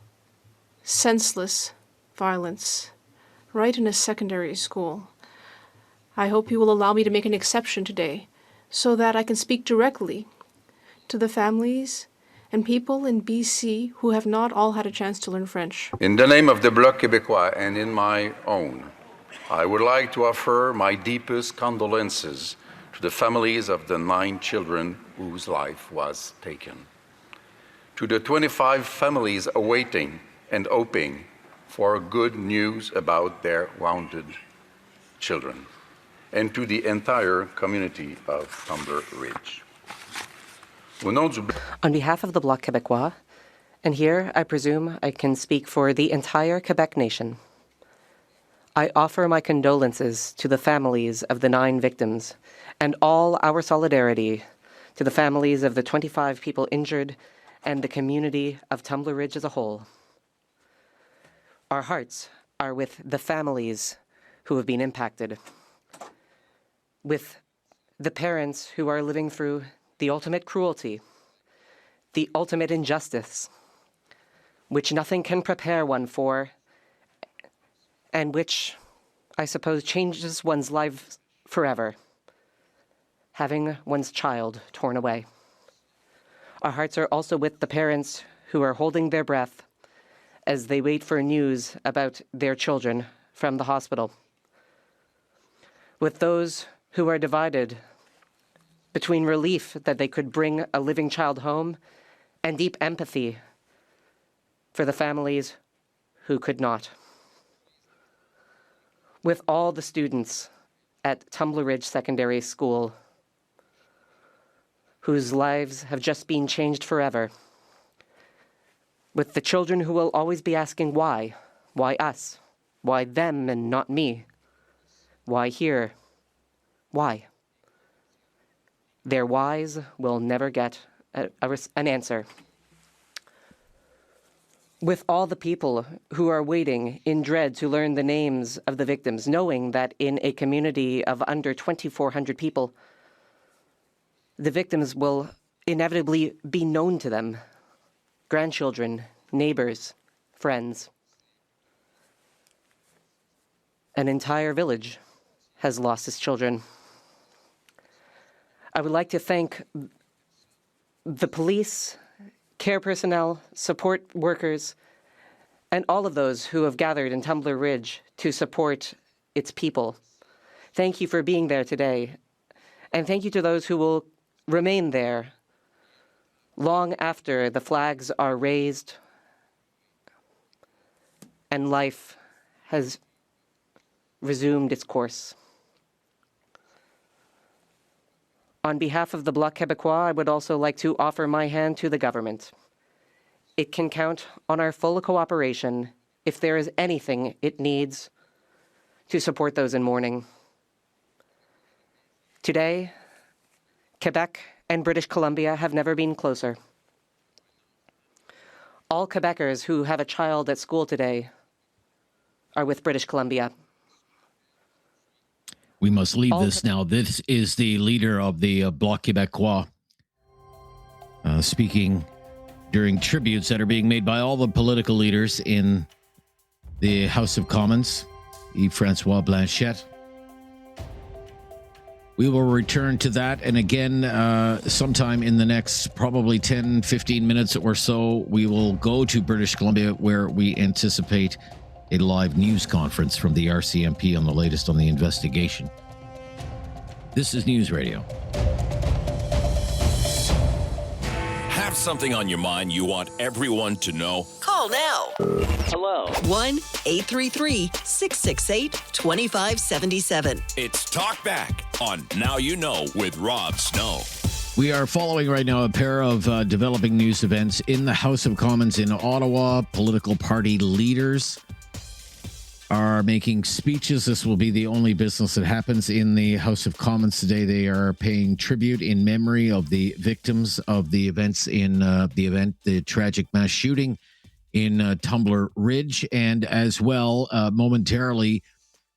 senseless violence right in a secondary school. I hope you will allow me to make an exception today so that I can speak directly to the families and people in BC who have not all had a chance to learn French. In the name of the Bloc Québécois and in my own, I would like to offer my deepest condolences to the families of the 9 children whose life was taken, to the 25 families awaiting and hoping for good news about their wounded children, and to the entire community of Tumble Ridge. On behalf of the Bloc Québécois, and here I presume I can speak for the entire Quebec nation, I offer my condolences to the families of the 9 victims and all our solidarity to the families of the 25 people injured and the community of Tumble Ridge as a whole. Our hearts are with the families who have been impacted, with the parents who are living through the ultimate cruelty, the ultimate injustice, which nothing can prepare one for, and which, I suppose, changes one's life forever, having one's child torn away. Our hearts are also with the parents who are holding their breath as they wait for news about their children from the hospital, with those who are divided between relief that they could bring a living child home and deep empathy for the families who could not. With all the students at Tumble Ridge Secondary School whose lives have just been changed forever, with the children who will always be asking why us, why them and not me, why here, why. Their whys will never get an answer. With all the people who are waiting in dread to learn the names of the victims, knowing that in a community of under 2,400 people, the victims will inevitably be known to them, grandchildren, neighbors, friends. An entire village has lost its children. I would like to thank the police, care personnel, support workers, and all of those who have gathered in Tumble Ridge to support its people. Thank you for being there today, and thank you to those who will remain there long after the flags are raised and life has resumed its course. On behalf of the Bloc Québécois, I would also like to offer my hand to the government. It can count on our full cooperation if there is anything it needs to support those in mourning. Today, Quebec and British Columbia have never been closer. All Quebecers who have a child at school today are with British Columbia. We must leave this now. This is the leader of the Bloc Québécois speaking during tributes that are being made by all the political leaders in the House of Commons, Yves-Francois Blanchet. We will return to that. And again, sometime in the next probably 10, 15 minutes or so, we will go to British Columbia, where we anticipate a live news conference from the RCMP on the latest on the investigation. This is News Radio. Have something on your mind you want everyone to know? Call now. Hello. 1-833-668-2577. It's Talkback on Now You Know with Rob Snow. We are following right now a pair of developing news events in the House of Commons in Ottawa. Political party leaders are making speeches. This will be the only business that happens in the House of Commons today. They are paying tribute in memory of the victims of the events in the tragic mass shooting in Tumble Ridge. And as well, momentarily,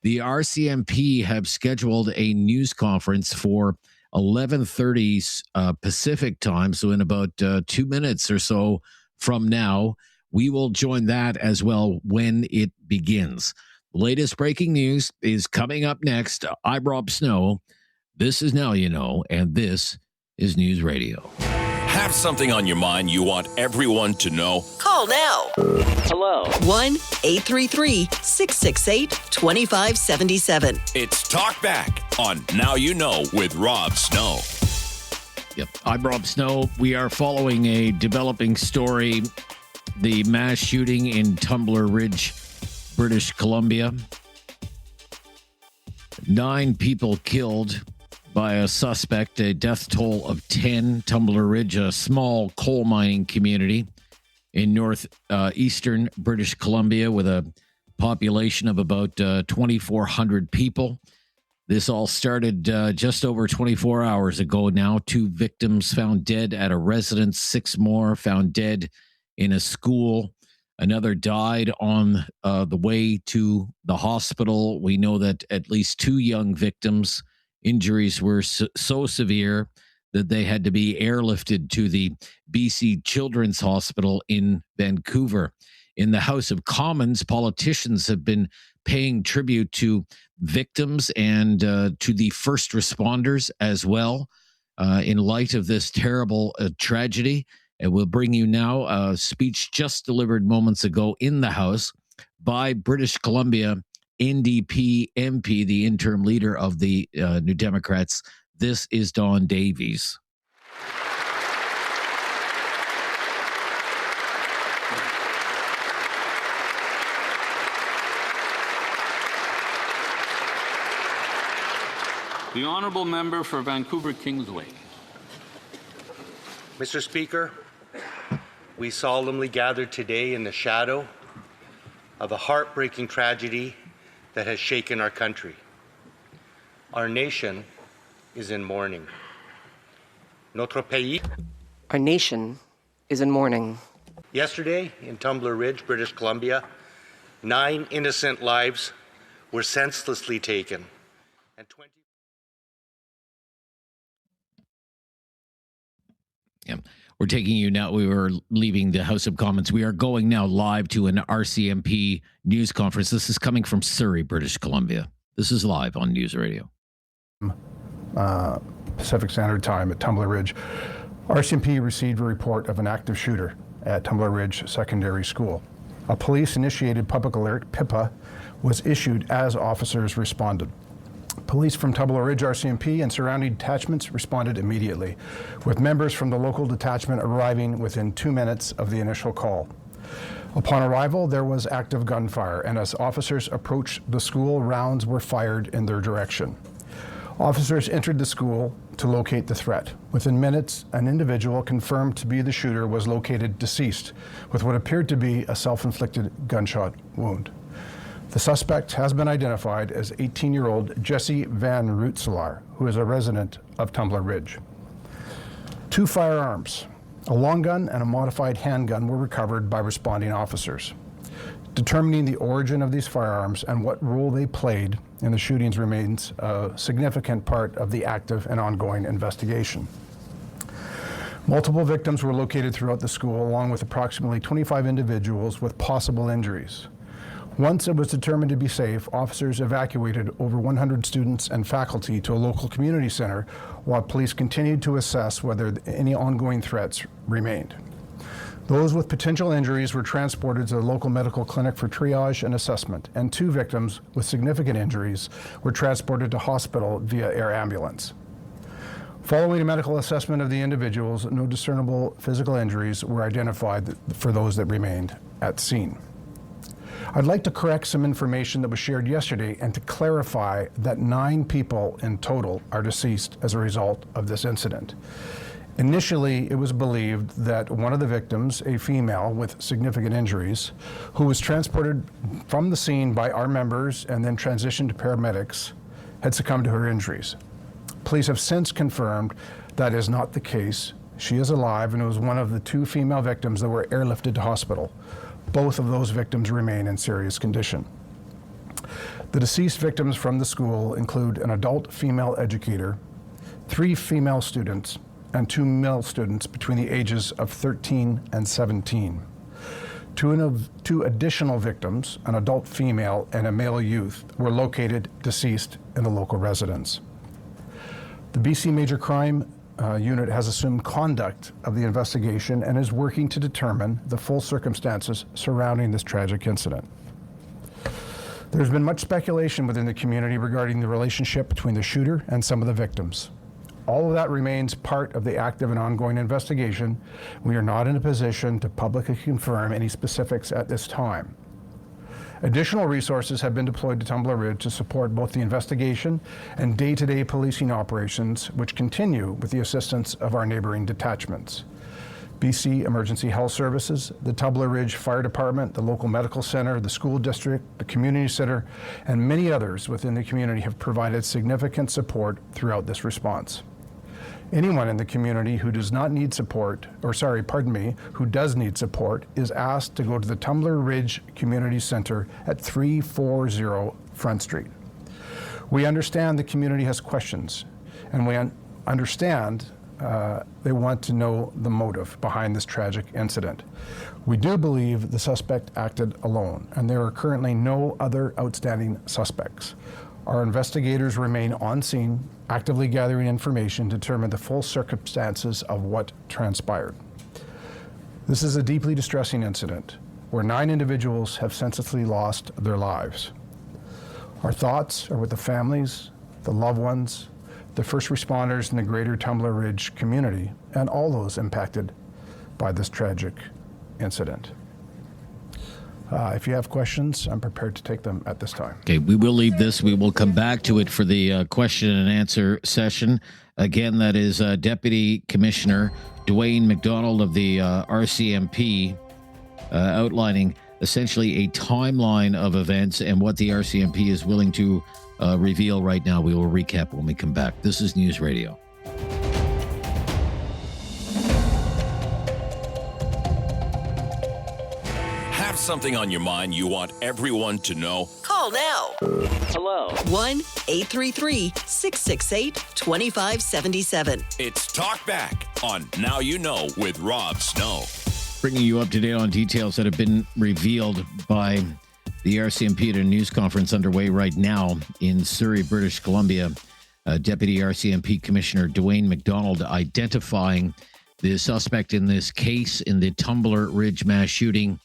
the RCMP have scheduled a news conference for 11:30 Pacific time. So in about 2 minutes or so from now, we will join that as well when it begins. The latest breaking news is coming up next. I'm Rob Snow. This is Now You Know, and this is News Radio. Have something on your mind you want everyone to know? Call now. Hello. 1-833-668-2577. It's Talkback on Now You Know with Rob Snow. Yep, I'm Rob Snow. We are following a developing story, the mass shooting in Tumble Ridge, British Columbia. 9 people killed by a suspect, a death toll of 10. Tumble Ridge, a small coal mining community in northeastern British Columbia with a population of about 2,400 people. This all started just over 24 hours ago now. 2 victims found dead at a residence, 6 more found dead in a school. Another died on the way to the hospital. We know that at least 2 young victims' injuries were so severe that they had to be airlifted to the BC Children's Hospital in Vancouver. In the House of Commons, politicians have been paying tribute to victims and to the first responders as well in light of this terrible tragedy. And we'll bring you now a speech just delivered moments ago in the House by British Columbia NDP MP, the interim leader of the New Democrats. This is Don Davies. The honourable member for Vancouver Kingsway. Mr. Speaker, we solemnly gather today in the shadow of a heartbreaking tragedy that has shaken our country. Our nation is in mourning. Notre pays. Our nation is in mourning. Yesterday, in Tumble Ridge, British Columbia, 9 innocent lives were senselessly taken, and 20. Yeah. We're taking you now. We were leaving the House of Commons. We are going now live to an RCMP news conference. This is coming from Surrey, British Columbia. This is live on News Radio. Pacific Standard Time at Tumble Ridge. RCMP received a report of an active shooter at Tumble Ridge Secondary School. A police-initiated public alert, PIPA, was issued as officers responded. Police from Tumble Ridge RCMP and surrounding detachments responded immediately, with members from the local detachment arriving within 2 minutes of the initial call. Upon arrival, there was active gunfire, and as officers approached the school, rounds were fired in their direction. Officers entered the school to locate the threat. Within minutes, an individual confirmed to be the shooter was located deceased, with what appeared to be a self-inflicted gunshot wound. The suspect has been identified as 18-year-old Jesse Van Rootselaar, who is a resident of Tumble Ridge. 2 firearms, a long gun and a modified handgun, were recovered by responding officers. Determining the origin of these firearms and what role they played in the shootings remains a significant part of the active and ongoing investigation. Multiple victims were located throughout the school, along with approximately 25 individuals with possible injuries. Once it was determined to be safe, officers evacuated over 100 students and faculty to a local community center, while police continued to assess whether any ongoing threats remained. Those with potential injuries were transported to the local medical clinic for triage and assessment, and 2 victims with significant injuries were transported to hospital via air ambulance. Following a medical assessment of the individuals, no discernible physical injuries were identified for those that remained at scene. I'd like to correct some information that was shared yesterday and to clarify that 9 people in total are deceased as a result of this incident. Initially, it was believed that one of the victims, a female with significant injuries, who was transported from the scene by our members and then transitioned to paramedics, had succumbed to her injuries. Police have since confirmed that is not the case. She is alive and was one of the 2 female victims that were airlifted to hospital. Both of those victims remain in serious condition. The deceased victims from the school include an adult female educator, 3 female students, and 2 male students between the ages of 13 and 17. 2 additional victims, an adult female and a male youth, were located deceased in the local residence. The BC Major Crime unit has assumed conduct of the investigation and is working to determine the full circumstances surrounding this tragic incident. There's been much speculation within the community regarding the relationship between the shooter and some of the victims. All of that remains part of the active and ongoing investigation. We are not in a position to publicly confirm any specifics at this time. Additional resources have been deployed to Tumble Ridge to support both the investigation and day-to-day policing operations, which continue with the assistance of our neighboring detachments. BC Emergency Health Services, the Tumble Ridge Fire Department, the local medical center, the school district, the community center, and many others within the community have provided significant support throughout this response. Anyone in the community who does not need support, who does need support, is asked to go to the Tumble Ridge Community Center at 340 Front Street. We understand the community has questions, and we understand they want to know the motive behind this tragic incident. We do believe the suspect acted alone, and there are currently no other outstanding suspects. Our investigators remain on scene, actively gathering information to determine the full circumstances of what transpired. This is a deeply distressing incident where 9 individuals have senselessly lost their lives. Our thoughts are with the families, the loved ones, the first responders in the greater Tumble Ridge community, and all those impacted by this tragic incident. If you have questions, I'm prepared to take them at this time. Okay, we will leave this. We will come back to it for the question and answer session. Again, that is Deputy Commissioner Dwayne McDonald of the RCMP outlining essentially a timeline of events and what the RCMP is willing to reveal right now. We will recap when we come back. This is News Radio. Something on your mind you want everyone to know? Call now. Hello. 1-833-668-2577. It's Talkback on Now You Know with Rob Snow. Bringing you up to date on details that have been revealed by the RCMP at a news conference underway right now in Surrey, British Columbia. Deputy RCMP Commissioner Dwayne McDonald identifying the suspect in this case in the Tumble Ridge mass shooting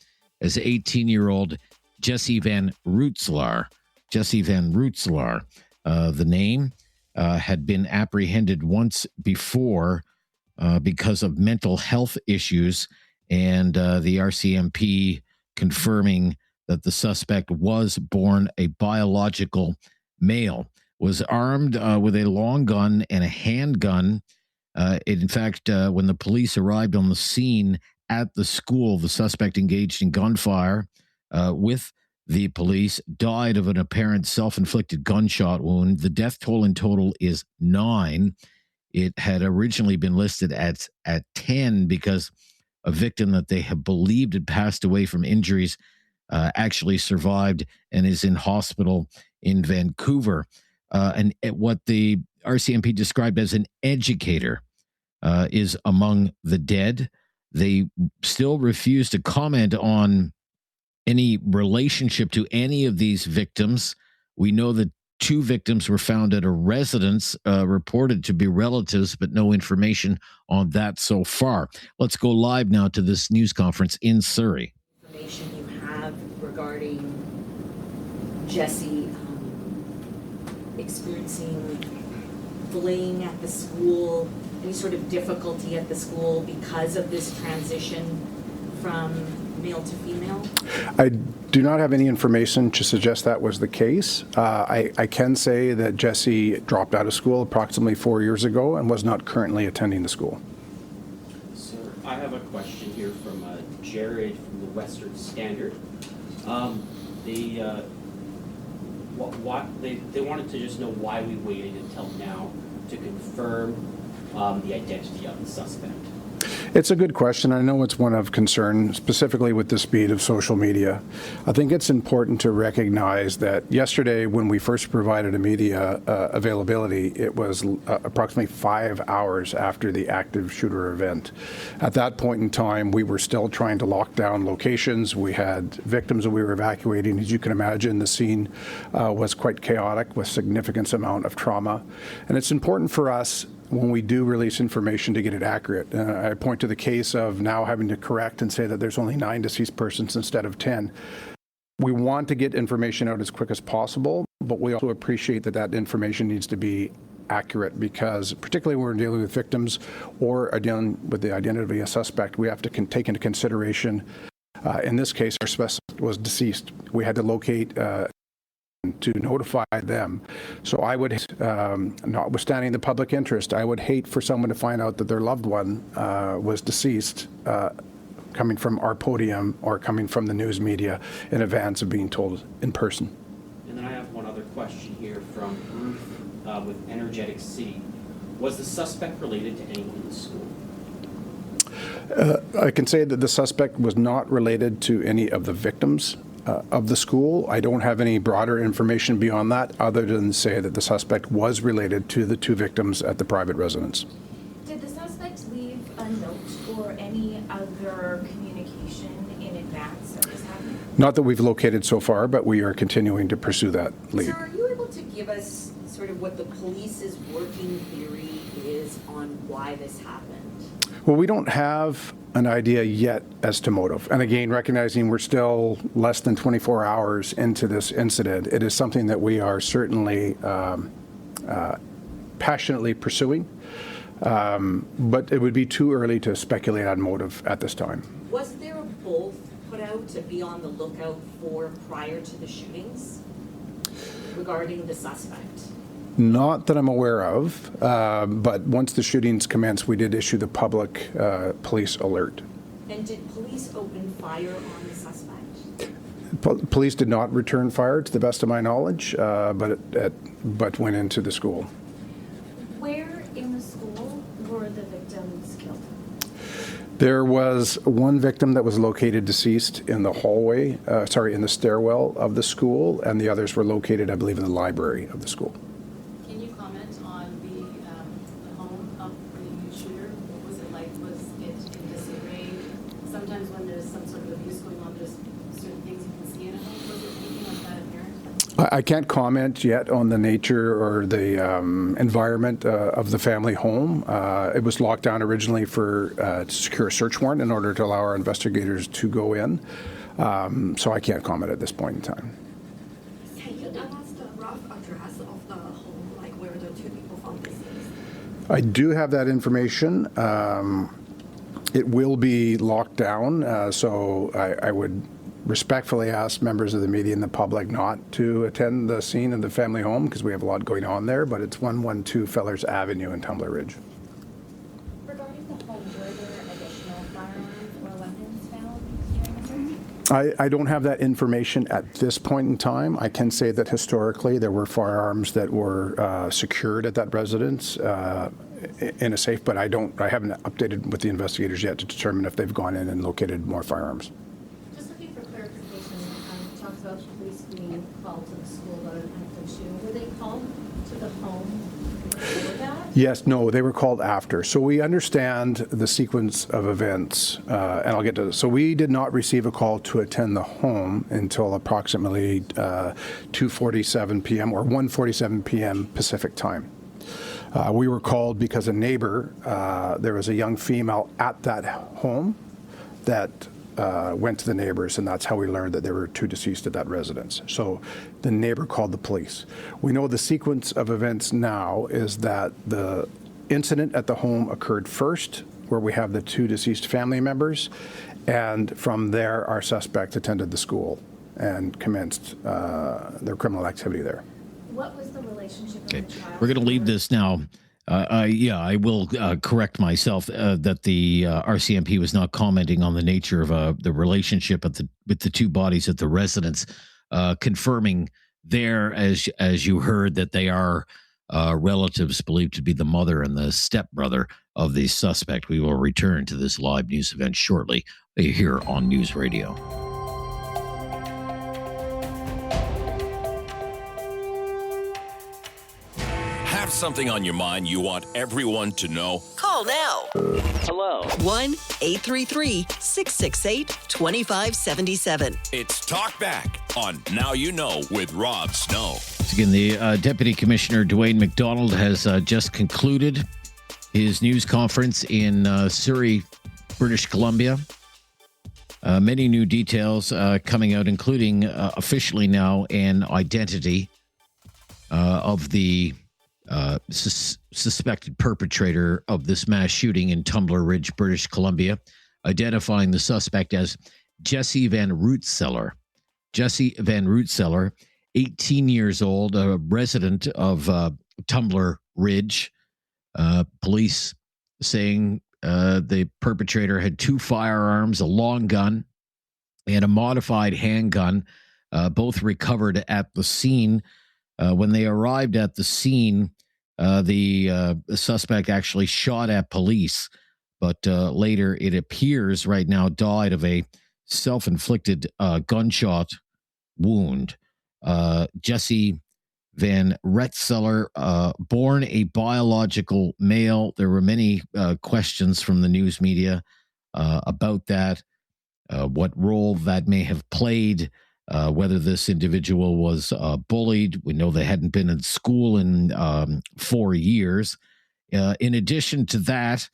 as 18-year-old Jesse Van Rootselaar. Jesse Van Rootselaar, the name, had been apprehended once before because of mental health issues, and the RCMP confirming that the suspect was born a biological male, was armed with a long gun and a handgun. In fact, when the police arrived on the scene at the school, the suspect engaged in gunfire with the police, died of an apparent self-inflicted gunshot wound. The death toll in total is 9. It had originally been listed at 10 because a victim that they have believed had passed away from injuries actually survived and is in hospital in Vancouver. And what the RCMP described as an educator is among the dead. They still refuse to comment on any relationship to any of these victims. We know that 2 victims were found at a residence reported to be relatives, but no information on that so far. Let's go live now to this news conference in Surrey. Information you have regarding Jesse experiencing bullying at the school, any sort of difficulty at the school because of this transition from male to female? I do not have any information to suggest that was the case. I can say that Jesse dropped out of school approximately 4 years ago and was not currently attending the school. Sir, I have a question here from Jared from the Western Standard. They wanted to just know why we waited until now to confirm the identity of the suspect. It's a good question. I know it's one of concern, specifically with the speed of social media. I think it's important to recognize that yesterday, when we first provided a media availability, it was approximately 5 hours after the active shooter event. At that point in time, we were still trying to lock down locations. We had victims that we were evacuating. As you can imagine, the scene was quite chaotic with significant amount of trauma. And it's important for us when we do release information to get it accurate. I point to the case of now having to correct and say that there's only 9 deceased persons instead of 10. We want to get information out as quick as possible, but we also appreciate that that information needs to be accurate, because particularly when we're dealing with victims or are dealing with the identity of a suspect, we have to take into consideration, in this case, our suspect was deceased. We had to locate to notify them. So I would, notwithstanding the public interest, I would hate for someone to find out that their loved one was deceased coming from our podium or coming from the news media in advance of being told in person. And then I have one other question here from Ruth with Energetic City. Was the suspect related to anyone in the school? I can say that the suspect was not related to any of the victims of the school. I don't have any broader information beyond that, other than say that the suspect was related to the 2 victims at the private residence. Did the suspect leave a note or any other communication in advance of this happening? Not that we've located so far, but we are continuing to pursue that lead. Sir, are you able to give us sort of what the police's working theory is on why this happened? Well, we don't have an idea yet as to motive. And again, recognizing we're still less than 24 hours into this incident, it is something that we are certainly passionately pursuing. But it would be too early to speculate on motive at this time. Was there a bolt put out to be on the lookout for prior to the shootings regarding the suspect? Not that I'm aware of, but once the shootings commenced, we did issue the public police alert. And did police open fire on the suspect? Police did not return fire, to the best of my knowledge, but went into the school. Where in the school were the victims killed? There was one victim that was located deceased in the hallway, in the stairwell of the school, and the others were located, I believe, in the library of the school. Can you comment on the home of the shooter? What was it like? Was it in disarray? Sometimes when there's some sort of abuse going on, there's certain things you can see in a home. Was it anything like that apparent? I can't comment yet on the nature or the environment of the family home. It was locked down originally to secure a search warrant in order to allow our investigators to go in. So I can't comment at this point in time. Can you tell us the rough address of the home, like where the 2 people found deceased? I do have that information. It will be locked down, so I would respectfully ask members of the media and the public not to attend the scene of the family home because we have a lot going on there, but it's 112 Fellers Avenue in Tumble Ridge. Regarding the home, were there additional firearms or weapons found during the search? I don't have that information at this point in time. I can say that historically there were firearms that were secured at that residence in a safe, but I haven't updated with the investigators yet to determine if they've gone in and located more firearms. Talks about police being called to the school about an active shooting. Were they called to the home before that? Yes, no, they were called after. So we understand the sequence of events, and I'll get to this. So we did not receive a call to attend the home until approximately 2:47 p.m. or 1:47 p.m. Pacific time. We were called because a neighbor, there was a young female at that home that went to the neighbors, and that's how we learned that there were 2 deceased at that residence. So the neighbor called the police. We know the sequence of events now is that the incident at the home occurred first, where we have the 2 deceased family members, and from there our suspect attended the school and commenced their criminal activity there. What was the relationship of the child? We're going to leave this now. I will correct myself that the RCMP was not commenting on the nature of the relationship with the 2 bodies at the residence, confirming there, as you heard, that they are relatives believed to be the mother and the stepbrother of the suspect. We will return to this live news event shortly here on News Radio. Something on your mind you want everyone to know? Call now. Hello. 1-833-668-2577. It's Talkback on Now You Know with Rob Snow. Again, the Deputy Commissioner Dwayne McDonald has just concluded his news conference in Surrey, British Columbia. Many new details coming out, including officially now an identity of the suspected perpetrator of this mass shooting in Tumble Ridge, British Columbia, identifying the suspect as Jesse Van Rootseller. Jesse Van Rootseller, 18 years old, a resident of Tumble Ridge. Police saying the perpetrator had 2 firearms, a long gun, and a modified handgun, both recovered at the scene. When they arrived at the scene, the suspect actually shot at police, but later it appears right now died of a self-inflicted gunshot wound. Jesse Van Rootseller, born a biological male. There were many questions from the news media about that, what role that may have played, whether this individual was bullied. We know they hadn't been in school in 4 years. In addition to that,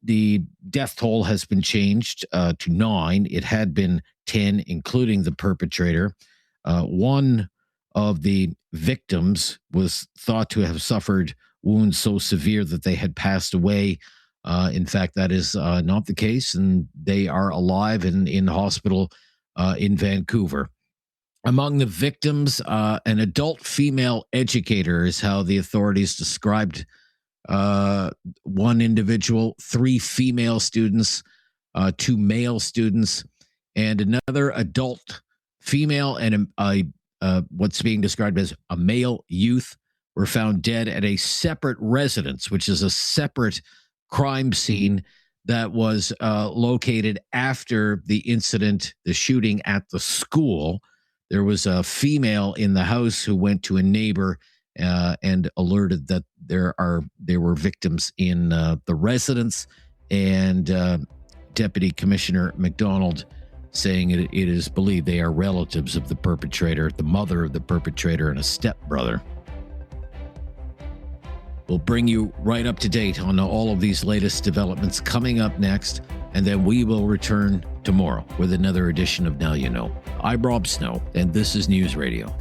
the death toll has been changed to 9. It had been 10, including the perpetrator. One of the victims was thought to have suffered wounds so severe that they had passed away. In fact, that is not the case, and they are alive and in hospital in Vancouver. Among the victims, an adult female educator is how the authorities described one individual, 3 female students, 2 male students, and another adult female and what's being described as a male youth were found dead at a separate residence, which is a separate crime scene that was located after the incident, the shooting at the school. There was a female in the house who went to a neighbor and alerted that there were victims in the residence, and Deputy Commissioner McDonald saying it is believed they are relatives of the perpetrator, the mother of the perpetrator, and a stepbrother. We'll bring you right up to date on all of these latest developments coming up next, and then we will return tomorrow with another edition of Now You Know. I'm Rob Snow, and this is News Radio.